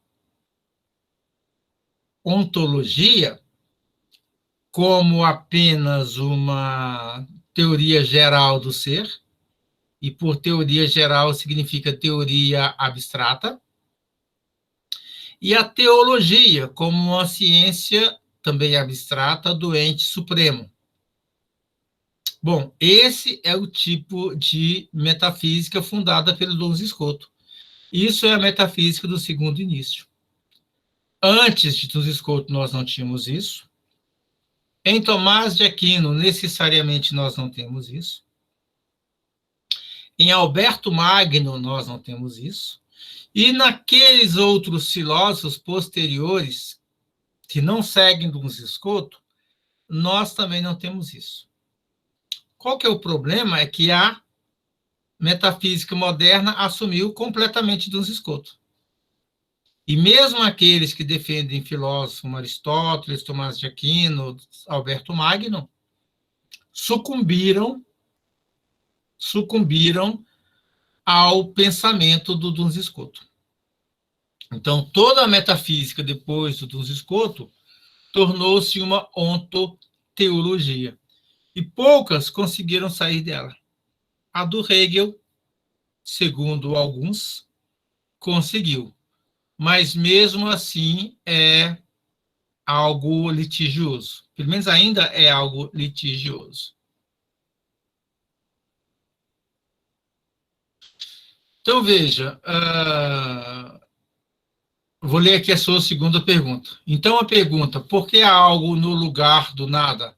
ontologia como apenas uma teoria geral do ser, e por teoria geral significa teoria abstrata, e a teologia como uma ciência também abstrata do ente supremo. Bom, esse é o tipo de metafísica fundada pelo Duns Scoto. Isso é a metafísica do segundo início. Antes de Duns Scoto, nós não tínhamos isso. Em Tomás de Aquino, necessariamente, nós não temos isso. Em Alberto Magno, nós não temos isso. E naqueles outros filósofos posteriores, que não seguem Duns Scoto, nós também não temos isso. Qual que é o problema? É que a metafísica moderna assumiu completamente Duns Scoto. E mesmo aqueles que defendem filósofos como Aristóteles, Tomás de Aquino, Alberto Magno, sucumbiram ao pensamento do Duns Scoto. Então, toda a metafísica depois do Duns Scoto tornou-se uma ontoteologia. E poucas conseguiram sair dela. A do Hegel, segundo alguns, conseguiu. Mas, mesmo assim, é algo litigioso. Pelo menos ainda é algo litigioso. Então, veja, vou ler aqui a sua segunda pergunta. Então, a pergunta, por que há algo no lugar do nada?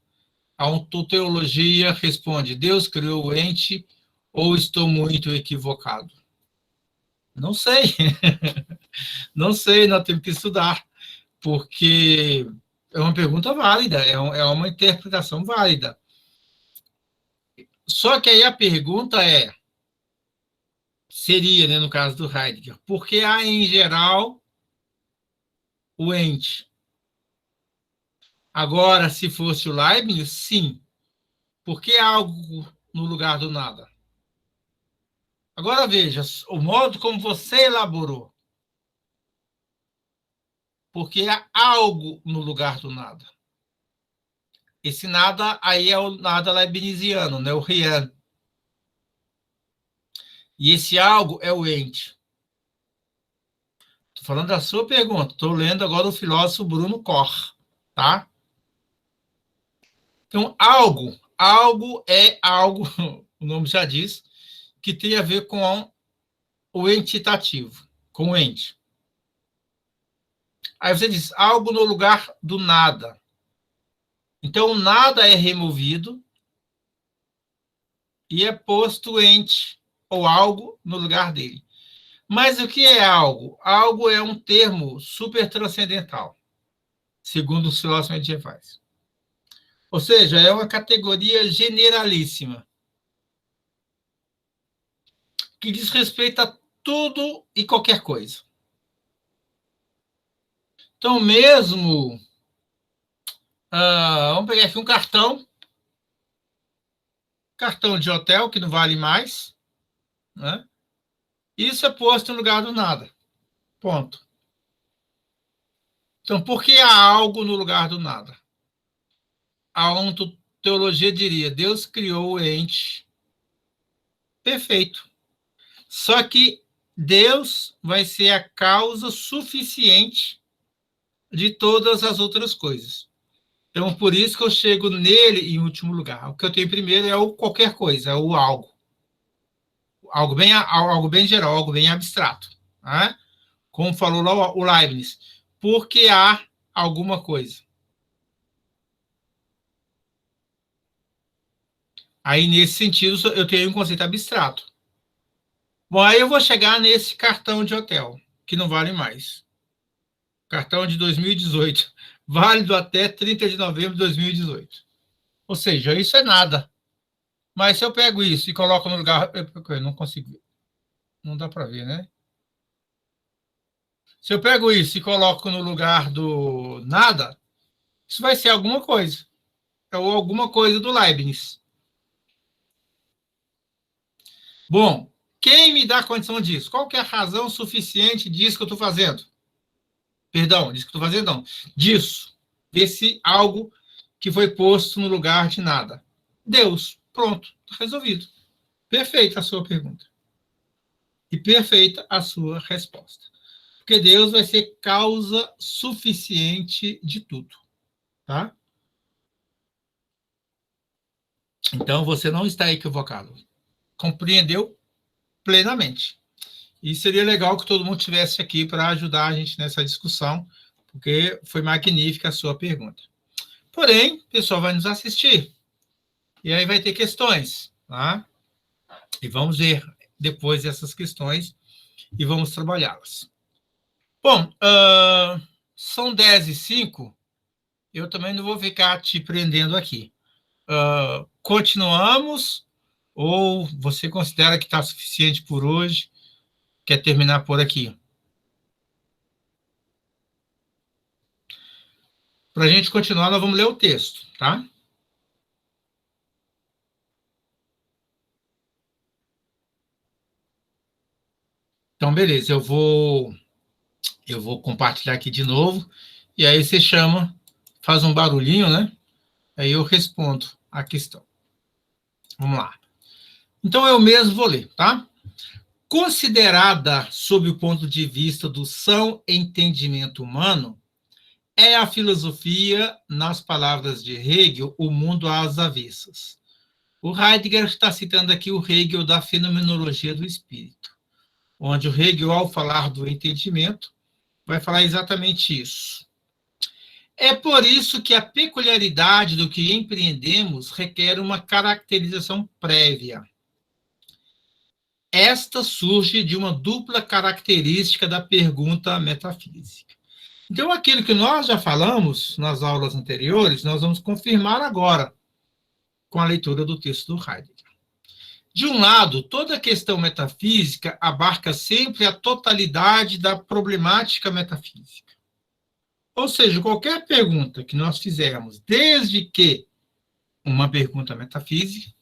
A ontoteologia responde, Deus criou o ente ou estou muito equivocado? Não sei. Não sei, nós temos que estudar, porque é uma pergunta válida, é uma interpretação válida. Só que aí a pergunta seria, né, no caso do Heidegger, por que há, em geral, o ente? Agora, se fosse o Leibniz, sim. Por que há algo no lugar do nada? Agora veja, o modo como você elaborou. Porque há algo no lugar do nada. Esse nada aí é o nada leibniziano, né? O Rian. E esse algo é o ente. Estou falando da sua pergunta. Estou lendo agora o filósofo Bruno Koch, tá? Então, algo é algo, o nome já diz, que tem a ver com o entitativo, com o ente. Aí você diz, algo no lugar do nada. Então, o nada é removido e é posto o ente, ou algo, no lugar dele. Mas o que é algo? Algo é um termo supertranscendental, segundo os filósofos medievais. Ou seja, é uma categoria generalíssima, que diz respeito a tudo e qualquer coisa. Então, mesmo... vamos pegar aqui um cartão de hotel, que não vale mais, né? Isso é posto no lugar do nada. Ponto. Então, por que há algo no lugar do nada? A ontologia diria, Deus criou o ente perfeito. Só que Deus vai ser a causa suficiente de todas as outras coisas. Então, por isso que eu chego nele em último lugar. O que eu tenho primeiro é o qualquer coisa, é o algo. Algo bem geral, algo bem abstrato. Né? Como falou lá o Leibniz. Porque há alguma coisa. Aí, nesse sentido, eu tenho um conceito abstrato. Bom, aí eu vou chegar nesse cartão de hotel, que não vale mais. Cartão de 2018, válido até 30 de novembro de 2018. Ou seja, isso é nada. Mas se eu pego isso e coloco no lugar... Eu não consigo ver. Não dá para ver, né? Se eu pego isso e coloco no lugar do nada, isso vai ser alguma coisa. Ou alguma coisa do Leibniz. Bom, quem me dá condição disso? Qual que é a razão suficiente disso que eu estou fazendo? Perdão, disso que eu estou fazendo, não. Disso. Desse algo que foi posto no lugar de nada. Deus. Pronto. Está resolvido. Perfeita a sua pergunta. E perfeita a sua resposta. Porque Deus vai ser causa suficiente de tudo. Tá? Então, você não está equivocado. Compreendeu plenamente. E seria legal que todo mundo estivesse aqui para ajudar a gente nessa discussão, porque foi magnífica a sua pergunta. Porém, o pessoal vai nos assistir. E aí vai ter questões, tá? E vamos ver depois essas questões e vamos trabalhá-las. Bom, são 10h05, eu também não vou ficar te prendendo aqui. Continuamos ou você considera que está suficiente por hoje? Quer terminar por aqui? Para a gente continuar, nós vamos ler o texto, tá? Então, beleza, eu vou compartilhar aqui de novo, e aí você chama, faz um barulhinho, né? Aí eu respondo a questão. Vamos lá. Então, eu mesmo vou ler, tá? Considerada sob o ponto de vista do são entendimento humano, é a filosofia, nas palavras de Hegel, o mundo às avessas. O Heidegger está citando aqui o Hegel da fenomenologia do espírito, onde o Hegel, ao falar do entendimento, vai falar exatamente isso. É por isso que a peculiaridade do que empreendemos requer uma caracterização prévia. Esta surge de uma dupla característica da pergunta metafísica. Então, aquilo que nós já falamos nas aulas anteriores, nós vamos confirmar agora com a leitura do texto do Heidegger. De um lado, toda questão metafísica abarca sempre a totalidade da problemática metafísica. Ou seja, qualquer pergunta que nós fizermos, desde que uma pergunta metafísica,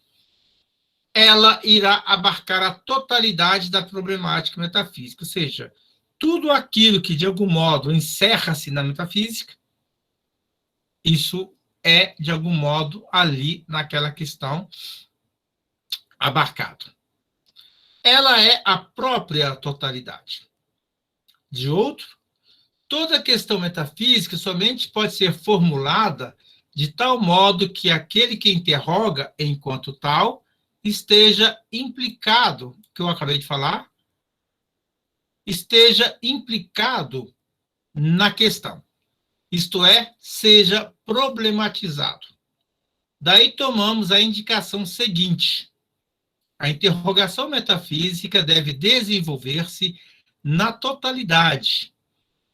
ela irá abarcar a totalidade da problemática metafísica, ou seja, tudo aquilo que, de algum modo, encerra-se na metafísica, isso é, de algum modo, ali naquela questão abarcado. Ela é a própria totalidade. De outro, toda questão metafísica somente pode ser formulada de tal modo que aquele que interroga, enquanto tal, esteja implicado, que eu acabei de falar, esteja implicado na questão. Isto é, seja problematizado. Daí tomamos a indicação seguinte. A interrogação metafísica deve desenvolver-se na totalidade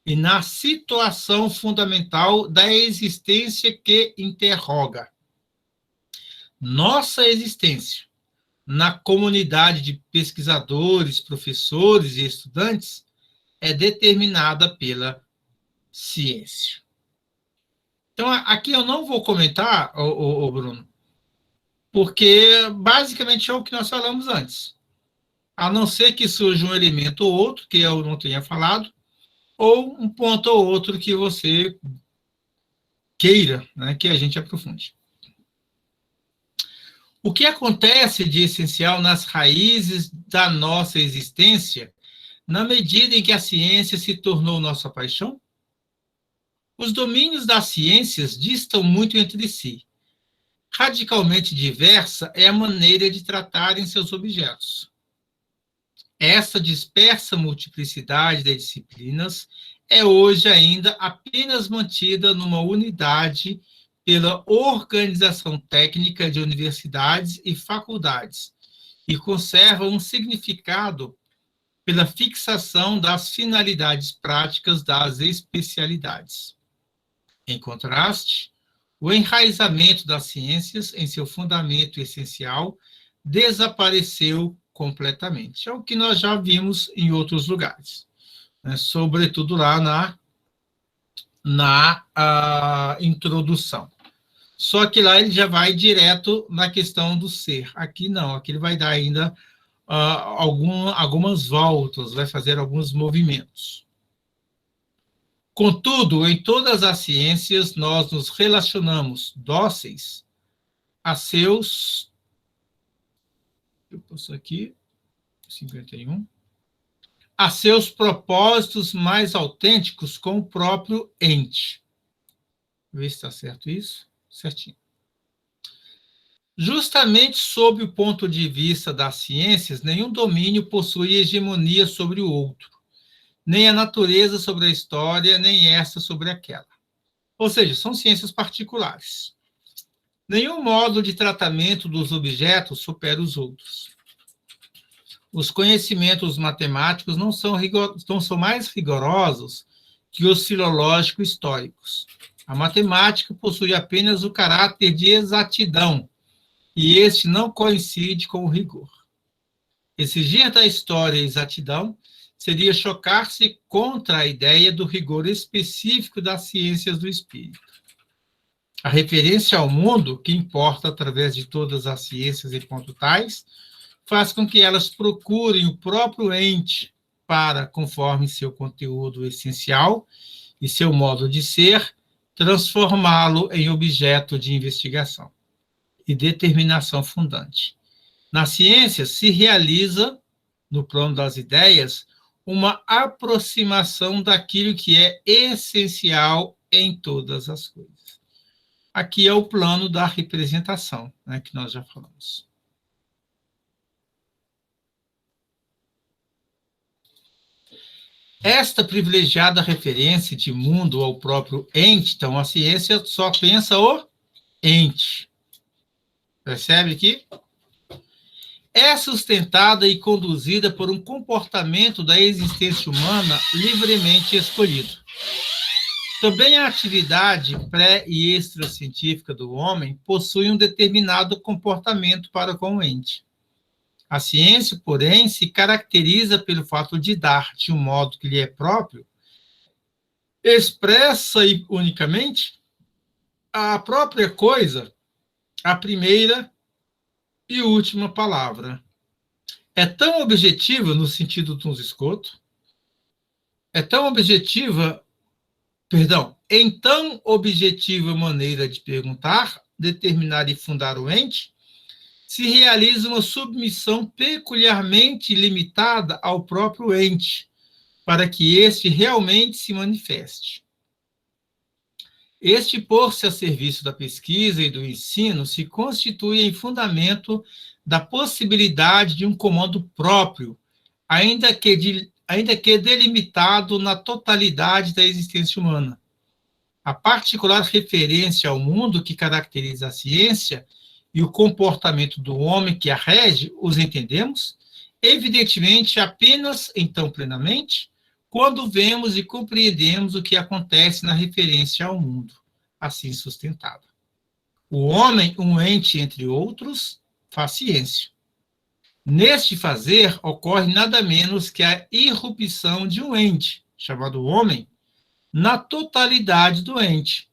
e na situação fundamental da existência que interroga. Nossa existência, na comunidade de pesquisadores, professores e estudantes, é determinada pela ciência. Então, aqui eu não vou comentar, Bruno, porque basicamente é o que nós falamos antes. A não ser que surja um elemento ou outro que eu não tenha falado, ou um ponto ou outro que você queira, né, que a gente aprofunde. O que acontece de essencial nas raízes da nossa existência, na medida em que a ciência se tornou nossa paixão? Os domínios das ciências distam muito entre si. Radicalmente diversa é a maneira de tratarem seus objetos. Essa dispersa multiplicidade de disciplinas é hoje ainda apenas mantida numa unidade pela organização técnica de universidades e faculdades e conserva um significado pela fixação das finalidades práticas das especialidades. Em contraste, o enraizamento das ciências em seu fundamento essencial desapareceu completamente. É o que nós já vimos em outros lugares, né? Sobretudo lá na introdução. Só que lá ele já vai direto na questão do ser. Aqui não, aqui ele vai dar ainda algumas voltas, vai fazer alguns movimentos. Contudo, em todas as ciências, nós nos relacionamos dóceis a seus... Eu passo aqui, 51. A seus propósitos mais autênticos com o próprio ente. Vê se está certo isso. Certinho. Justamente sob o ponto de vista das ciências, nenhum domínio possui hegemonia sobre o outro, nem a natureza sobre a história, nem esta sobre aquela. Ou seja, são ciências particulares. Nenhum modo de tratamento dos objetos supera os outros. Os conhecimentos matemáticos não são mais rigorosos que os filológicos históricos. A matemática possui apenas o caráter de exatidão, e este não coincide com o rigor. Exigir da história exatidão seria chocar-se contra a ideia do rigor específico das ciências do espírito. A referência ao mundo, que importa através de todas as ciências e ponto tais, faz com que elas procurem o próprio ente para, conforme seu conteúdo essencial e seu modo de ser, transformá-lo em objeto de investigação e determinação fundante. Na ciência, se realiza, no plano das ideias, uma aproximação daquilo que é essencial em todas as coisas. Aqui é o plano da representação, né, que nós já falamos. Esta privilegiada referência de mundo ao próprio ente, então a ciência só pensa o ente. Percebe aqui? É sustentada e conduzida por um comportamento da existência humana livremente escolhido. Também a atividade pré- e extracientífica do homem possui um determinado comportamento para com o ente. A ciência, porém, se caracteriza pelo fato de dar, de um modo que lhe é próprio, expressa e unicamente a própria coisa, a primeira e última palavra. É tão objetiva no sentido de uns escoto, em tão objetiva maneira de perguntar, determinar e fundar o ente, se realiza uma submissão peculiarmente limitada ao próprio ente, para que este realmente se manifeste. Este pôr-se a serviço da pesquisa e do ensino se constitui em fundamento da possibilidade de um comando próprio, ainda que delimitado na totalidade da existência humana. A particular referência ao mundo que caracteriza a ciência e o comportamento do homem que a rege, os entendemos, evidentemente, apenas, então, plenamente, quando vemos e compreendemos o que acontece na referência ao mundo, assim sustentado. O homem, um ente entre outros, faz ciência. Neste fazer, ocorre nada menos que a irrupção de um ente, chamado homem, na totalidade do ente,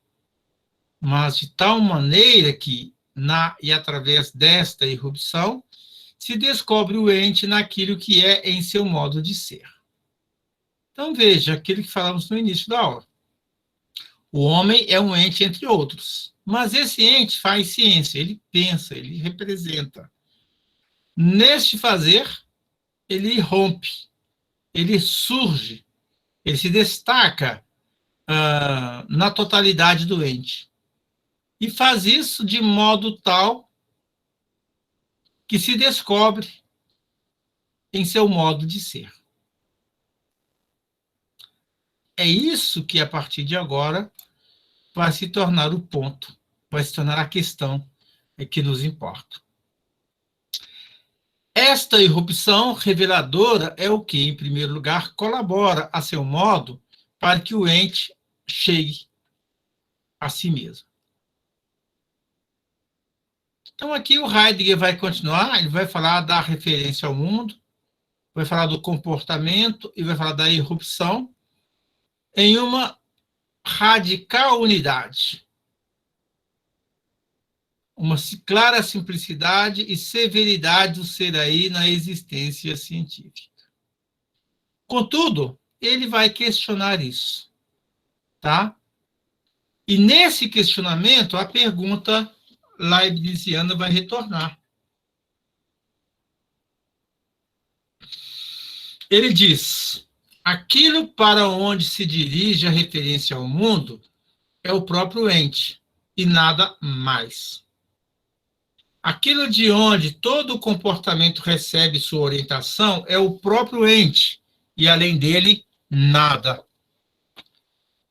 mas de tal maneira que, na e através desta irrupção, se descobre o ente naquilo que é em seu modo de ser. Então, veja aquilo que falamos no início da aula. O homem é um ente entre outros, mas esse ente faz ciência, ele pensa, ele representa. Neste fazer, ele rompe, ele surge, ele se destaca na totalidade do ente. E faz isso de modo tal que se descobre em seu modo de ser. É isso que, a partir de agora, vai se tornar o ponto, vai se tornar a questão que nos importa. Esta irrupção reveladora é o que, em primeiro lugar, colabora a seu modo para que o ente chegue a si mesmo. Então, aqui o Heidegger vai continuar, ele vai falar da referência ao mundo, vai falar do comportamento e vai falar da irrupção em uma radical unidade. Uma clara simplicidade e severidade do ser aí na existência científica. Contudo, ele vai questionar isso, tá? E nesse questionamento, a pergunta leibniziana vai retornar. Ele diz: aquilo para onde se dirige a referência ao mundo é o próprio ente, e nada mais. Aquilo de onde todo o comportamento recebe sua orientação é o próprio ente, e além dele, nada.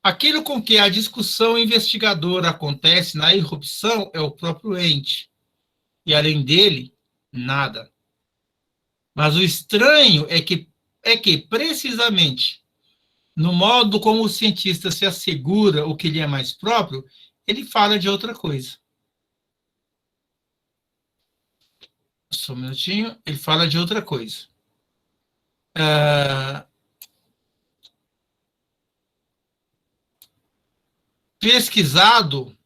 Aquilo com que a discussão investigadora acontece na irrupção é o próprio ente, e além dele, nada. Mas o estranho é que precisamente, no modo como o cientista se assegura o que lhe é mais próprio, ele fala de outra coisa. Só um minutinho, ele fala de outra coisa. Pesquisado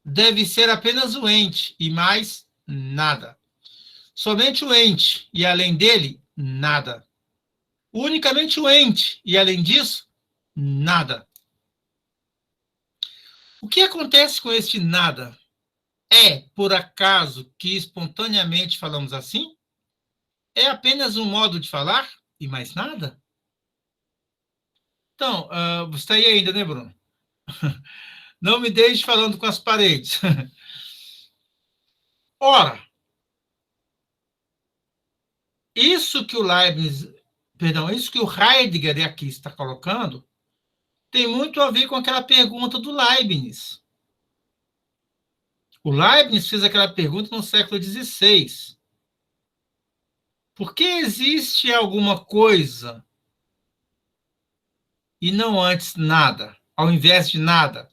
deve ser apenas o ente e mais nada. Somente o ente e além dele, nada. Unicamente o ente e além disso, nada. O que acontece com este nada? É, por acaso, que espontaneamente falamos assim? É apenas um modo de falar e mais nada? Então, você está aí ainda, né, Bruno? Não me deixe falando com as paredes. Ora, isso que o Heidegger aqui está colocando, tem muito a ver com aquela pergunta do Leibniz. O Leibniz fez aquela pergunta no século XVI. Por que existe alguma coisa e não antes nada, ao invés de nada?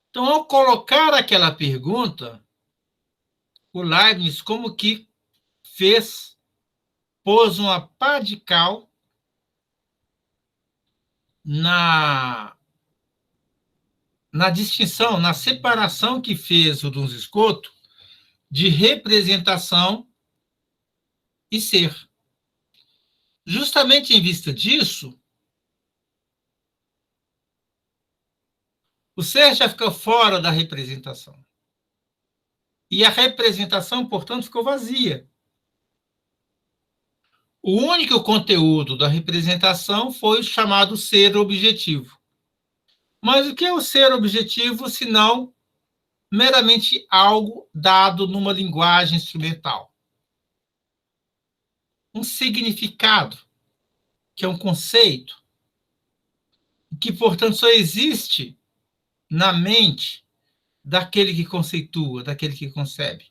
Então, ao colocar aquela pergunta, o Leibniz como que pôs uma pá de cal na distinção, na separação que fez o Duns Scoto de representação e ser. Justamente em vista disso, o ser já ficou fora da representação. E a representação, portanto, ficou vazia. O único conteúdo da representação foi o chamado ser objetivo. Mas o que é o ser objetivo, senão meramente algo dado numa linguagem instrumental? Um significado, que é um conceito, que, portanto, só existe na mente daquele que conceitua, daquele que concebe.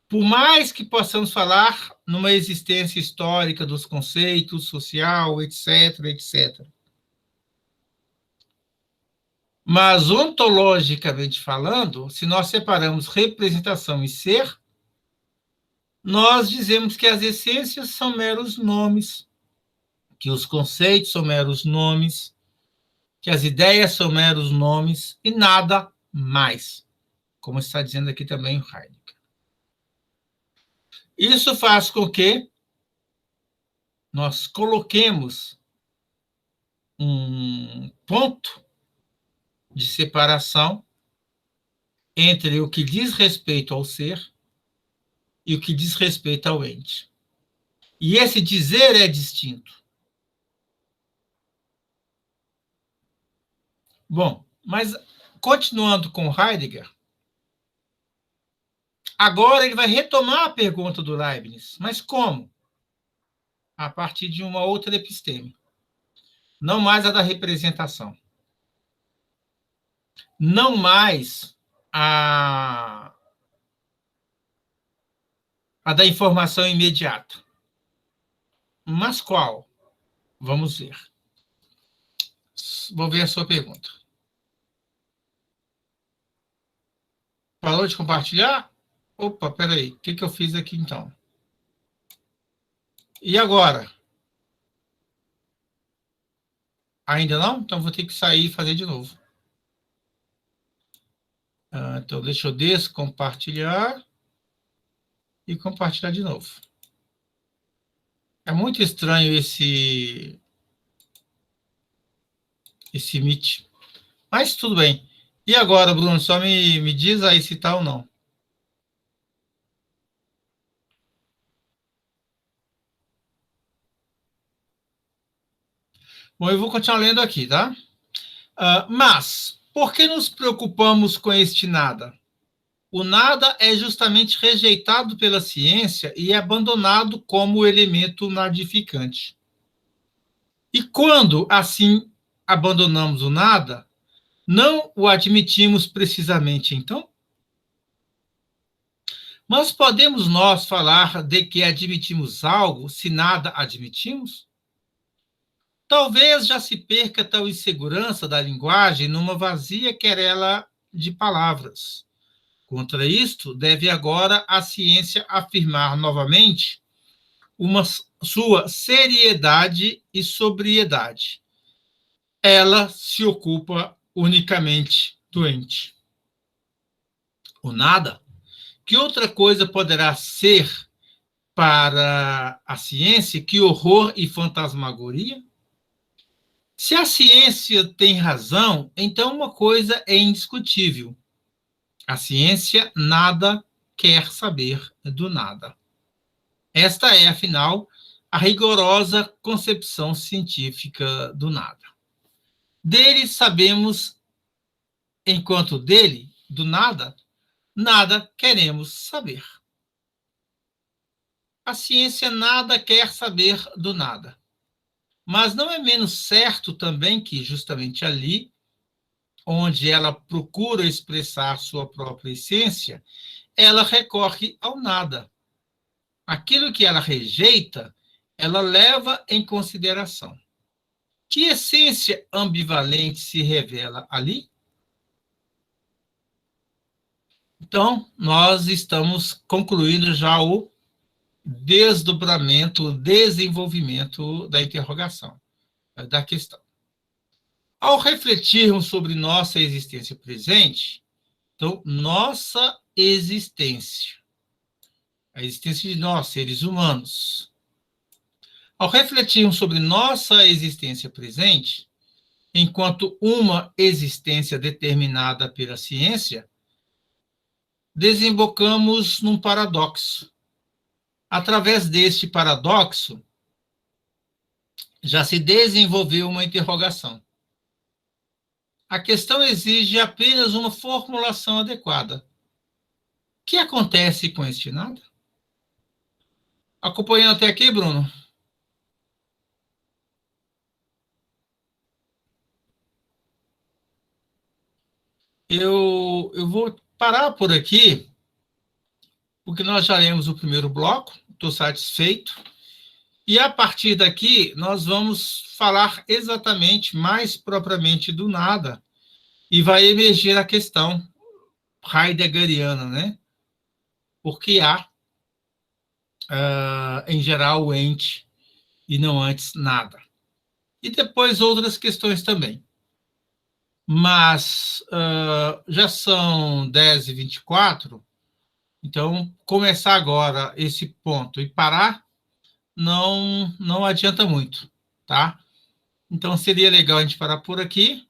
Por mais que possamos falar numa existência histórica dos conceitos, social, etc., etc. Mas, ontologicamente falando, se nós separamos representação e ser, nós dizemos que as essências são meros nomes, que os conceitos são meros nomes, que as ideias são meros nomes e nada mais, como está dizendo aqui também o Heidegger. Isso faz com que nós coloquemos um ponto de separação entre o que diz respeito ao ser e o que diz respeito ao ente. E esse dizer é distinto. Bom, mas continuando com Heidegger, agora ele vai retomar a pergunta do Leibniz. Mas como? a partir de uma outra episteme. Não mais a da representação. Não mais a da informação imediata. Mas qual? Vamos ver. Vou ver a sua pergunta. Parou de compartilhar? Opa, peraí. O que eu fiz aqui, então? E agora? Ainda não? Então vou ter que sair e fazer de novo. Então, deixa eu descompartilhar e compartilhar de novo. É muito estranho esse Meet. Mas tudo bem. E agora, Bruno, só me diz aí se tá ou não. Bom, eu vou continuar lendo aqui, tá? Mas, por que nos preocupamos com este nada? O nada é justamente rejeitado pela ciência e abandonado como elemento nadificante. E quando, assim, abandonamos o nada, não o admitimos precisamente, então? Mas podemos nós falar de que admitimos algo se nada admitimos? Talvez já se perca tal insegurança da linguagem numa vazia querela de palavras. Contra isto, deve agora a ciência afirmar novamente sua seriedade e sobriedade. Ela se ocupa unicamente do ente. O nada? Que outra coisa poderá ser para a ciência que horror e fantasmagoria? Se a ciência tem razão, então uma coisa é indiscutível. A ciência nada quer saber do nada. Esta é, afinal, a rigorosa concepção científica do nada. Dele sabemos, enquanto dele, do nada, nada queremos saber. A ciência nada quer saber do nada. Mas não é menos certo também que, justamente ali, onde ela procura expressar sua própria essência, ela recorre ao nada. Aquilo que ela rejeita, ela leva em consideração. Que essência ambivalente se revela ali? Então, nós estamos concluindo já o desdobramento, o desenvolvimento da interrogação, da questão. Ao refletirmos sobre nossa existência presente, então, nossa existência, a existência de nós, seres humanos, ao refletirmos sobre nossa existência presente, enquanto uma existência determinada pela ciência, desembocamos num paradoxo. Através deste paradoxo, já se desenvolveu uma interrogação. A questão exige apenas uma formulação adequada. O que acontece com este nada? Acompanhando até aqui, Bruno? Eu vou parar por aqui, porque nós já lemos o primeiro bloco, estou satisfeito. E a partir daqui, nós vamos falar exatamente, mais propriamente do nada, e vai emergir a questão heideggeriana, né? Porque há, em geral, o ente e não antes nada. E depois outras questões também. Mas já são 10h24, então começar agora esse ponto e parar não adianta muito, tá? Então seria legal a gente parar por aqui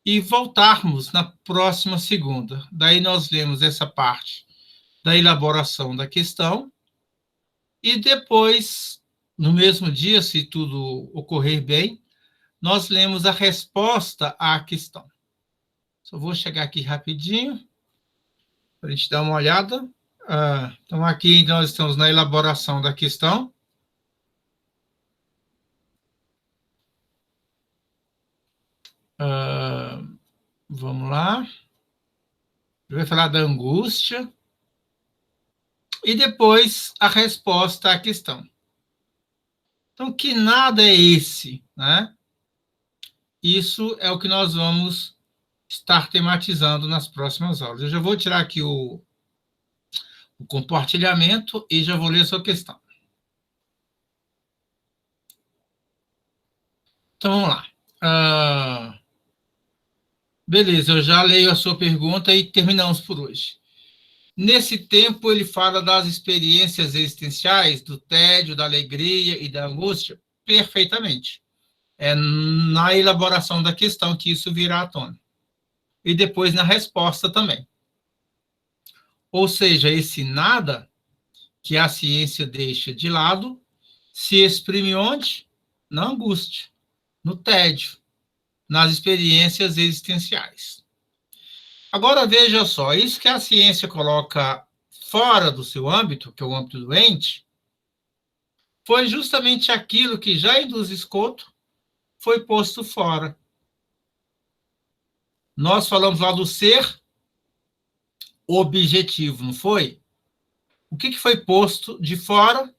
e voltarmos na próxima segunda. Daí nós lemos essa parte da elaboração da questão e depois, no mesmo dia, se tudo ocorrer bem, nós lemos a resposta à questão. Só vou chegar aqui rapidinho para a gente dar uma olhada. Então, aqui nós estamos na elaboração da questão. Vamos lá. Ele vai falar da angústia. E depois a resposta à questão. Então, que nada é esse, né? Isso é o que nós vamos estar tematizando nas próximas aulas. Eu já vou tirar aqui o compartilhamento e já vou ler a sua questão. Então, vamos lá. Beleza, eu já leio a sua pergunta e terminamos por hoje. Nesse tempo, ele fala das experiências existenciais, do tédio, da alegria e da angústia, perfeitamente. É na elaboração da questão que isso virá à tona. E depois na resposta também. Ou seja, esse nada que a ciência deixa de lado se exprime onde? Na angústia, no tédio, nas experiências existenciais. Agora, veja só, isso que a ciência coloca fora do seu âmbito, que é o âmbito doente, foi justamente aquilo que já induz escoto foi posto fora. Nós falamos lá do ser objetivo, não foi? O que foi posto de fora?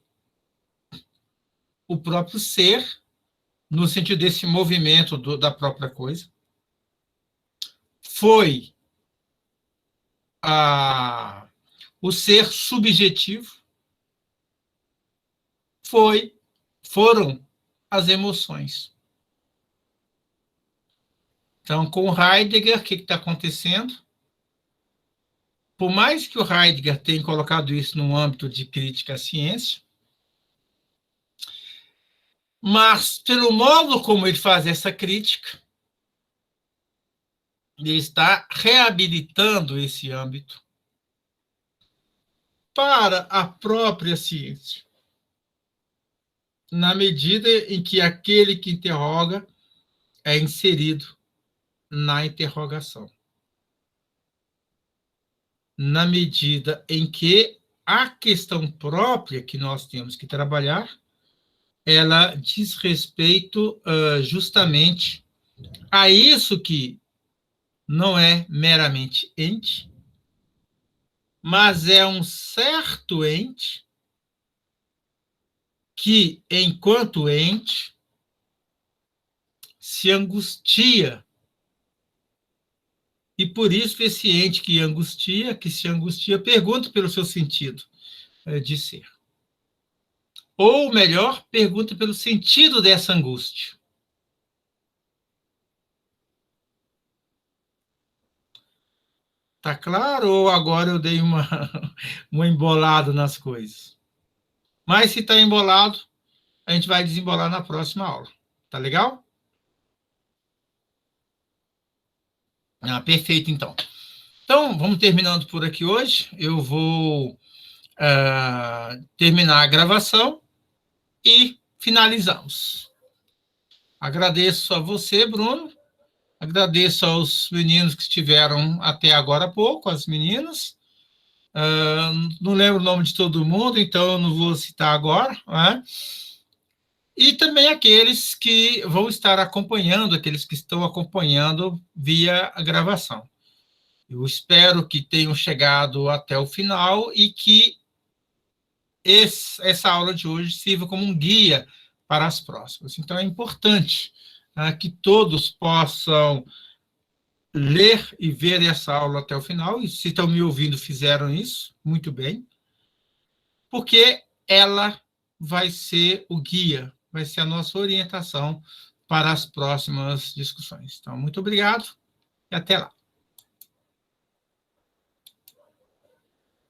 O próprio ser, no sentido desse movimento da própria coisa. Foi o ser subjetivo. Foram as emoções. Então, com Heidegger, o que está acontecendo? Por mais que o Heidegger tenha colocado isso no âmbito de crítica à ciência, mas, pelo modo como ele faz essa crítica, ele está reabilitando esse âmbito para a própria ciência, na medida em que aquele que interroga é inserido na interrogação. Na medida em que a questão própria que nós temos que trabalhar, ela diz respeito justamente a isso que não é meramente ente, mas é um certo ente que, enquanto ente, se angustia. E por isso esse ente que se angustia, pergunta pelo seu sentido de ser. Ou melhor, pergunta pelo sentido dessa angústia. Tá claro? Ou agora eu dei uma embolada nas coisas? Mas se está embolado, a gente vai desembolar na próxima aula. Tá legal? Perfeito, então. Então, vamos terminando por aqui hoje. Eu vou terminar a gravação e finalizamos. Agradeço a você, Bruno. Agradeço aos meninos que estiveram até agora há pouco, as meninas. Não lembro o nome de todo mundo, então eu não vou citar agora. Né? E também aqueles que vão estar acompanhando, aqueles que estão acompanhando via a gravação. Eu espero que tenham chegado até o final e que essa aula de hoje sirva como um guia para as próximas. Então, é importante que todos possam ler e ver essa aula até o final, e se estão me ouvindo, fizeram isso, muito bem, porque ela vai ser o guia, vai ser a nossa orientação para as próximas discussões. Então, muito obrigado e até lá.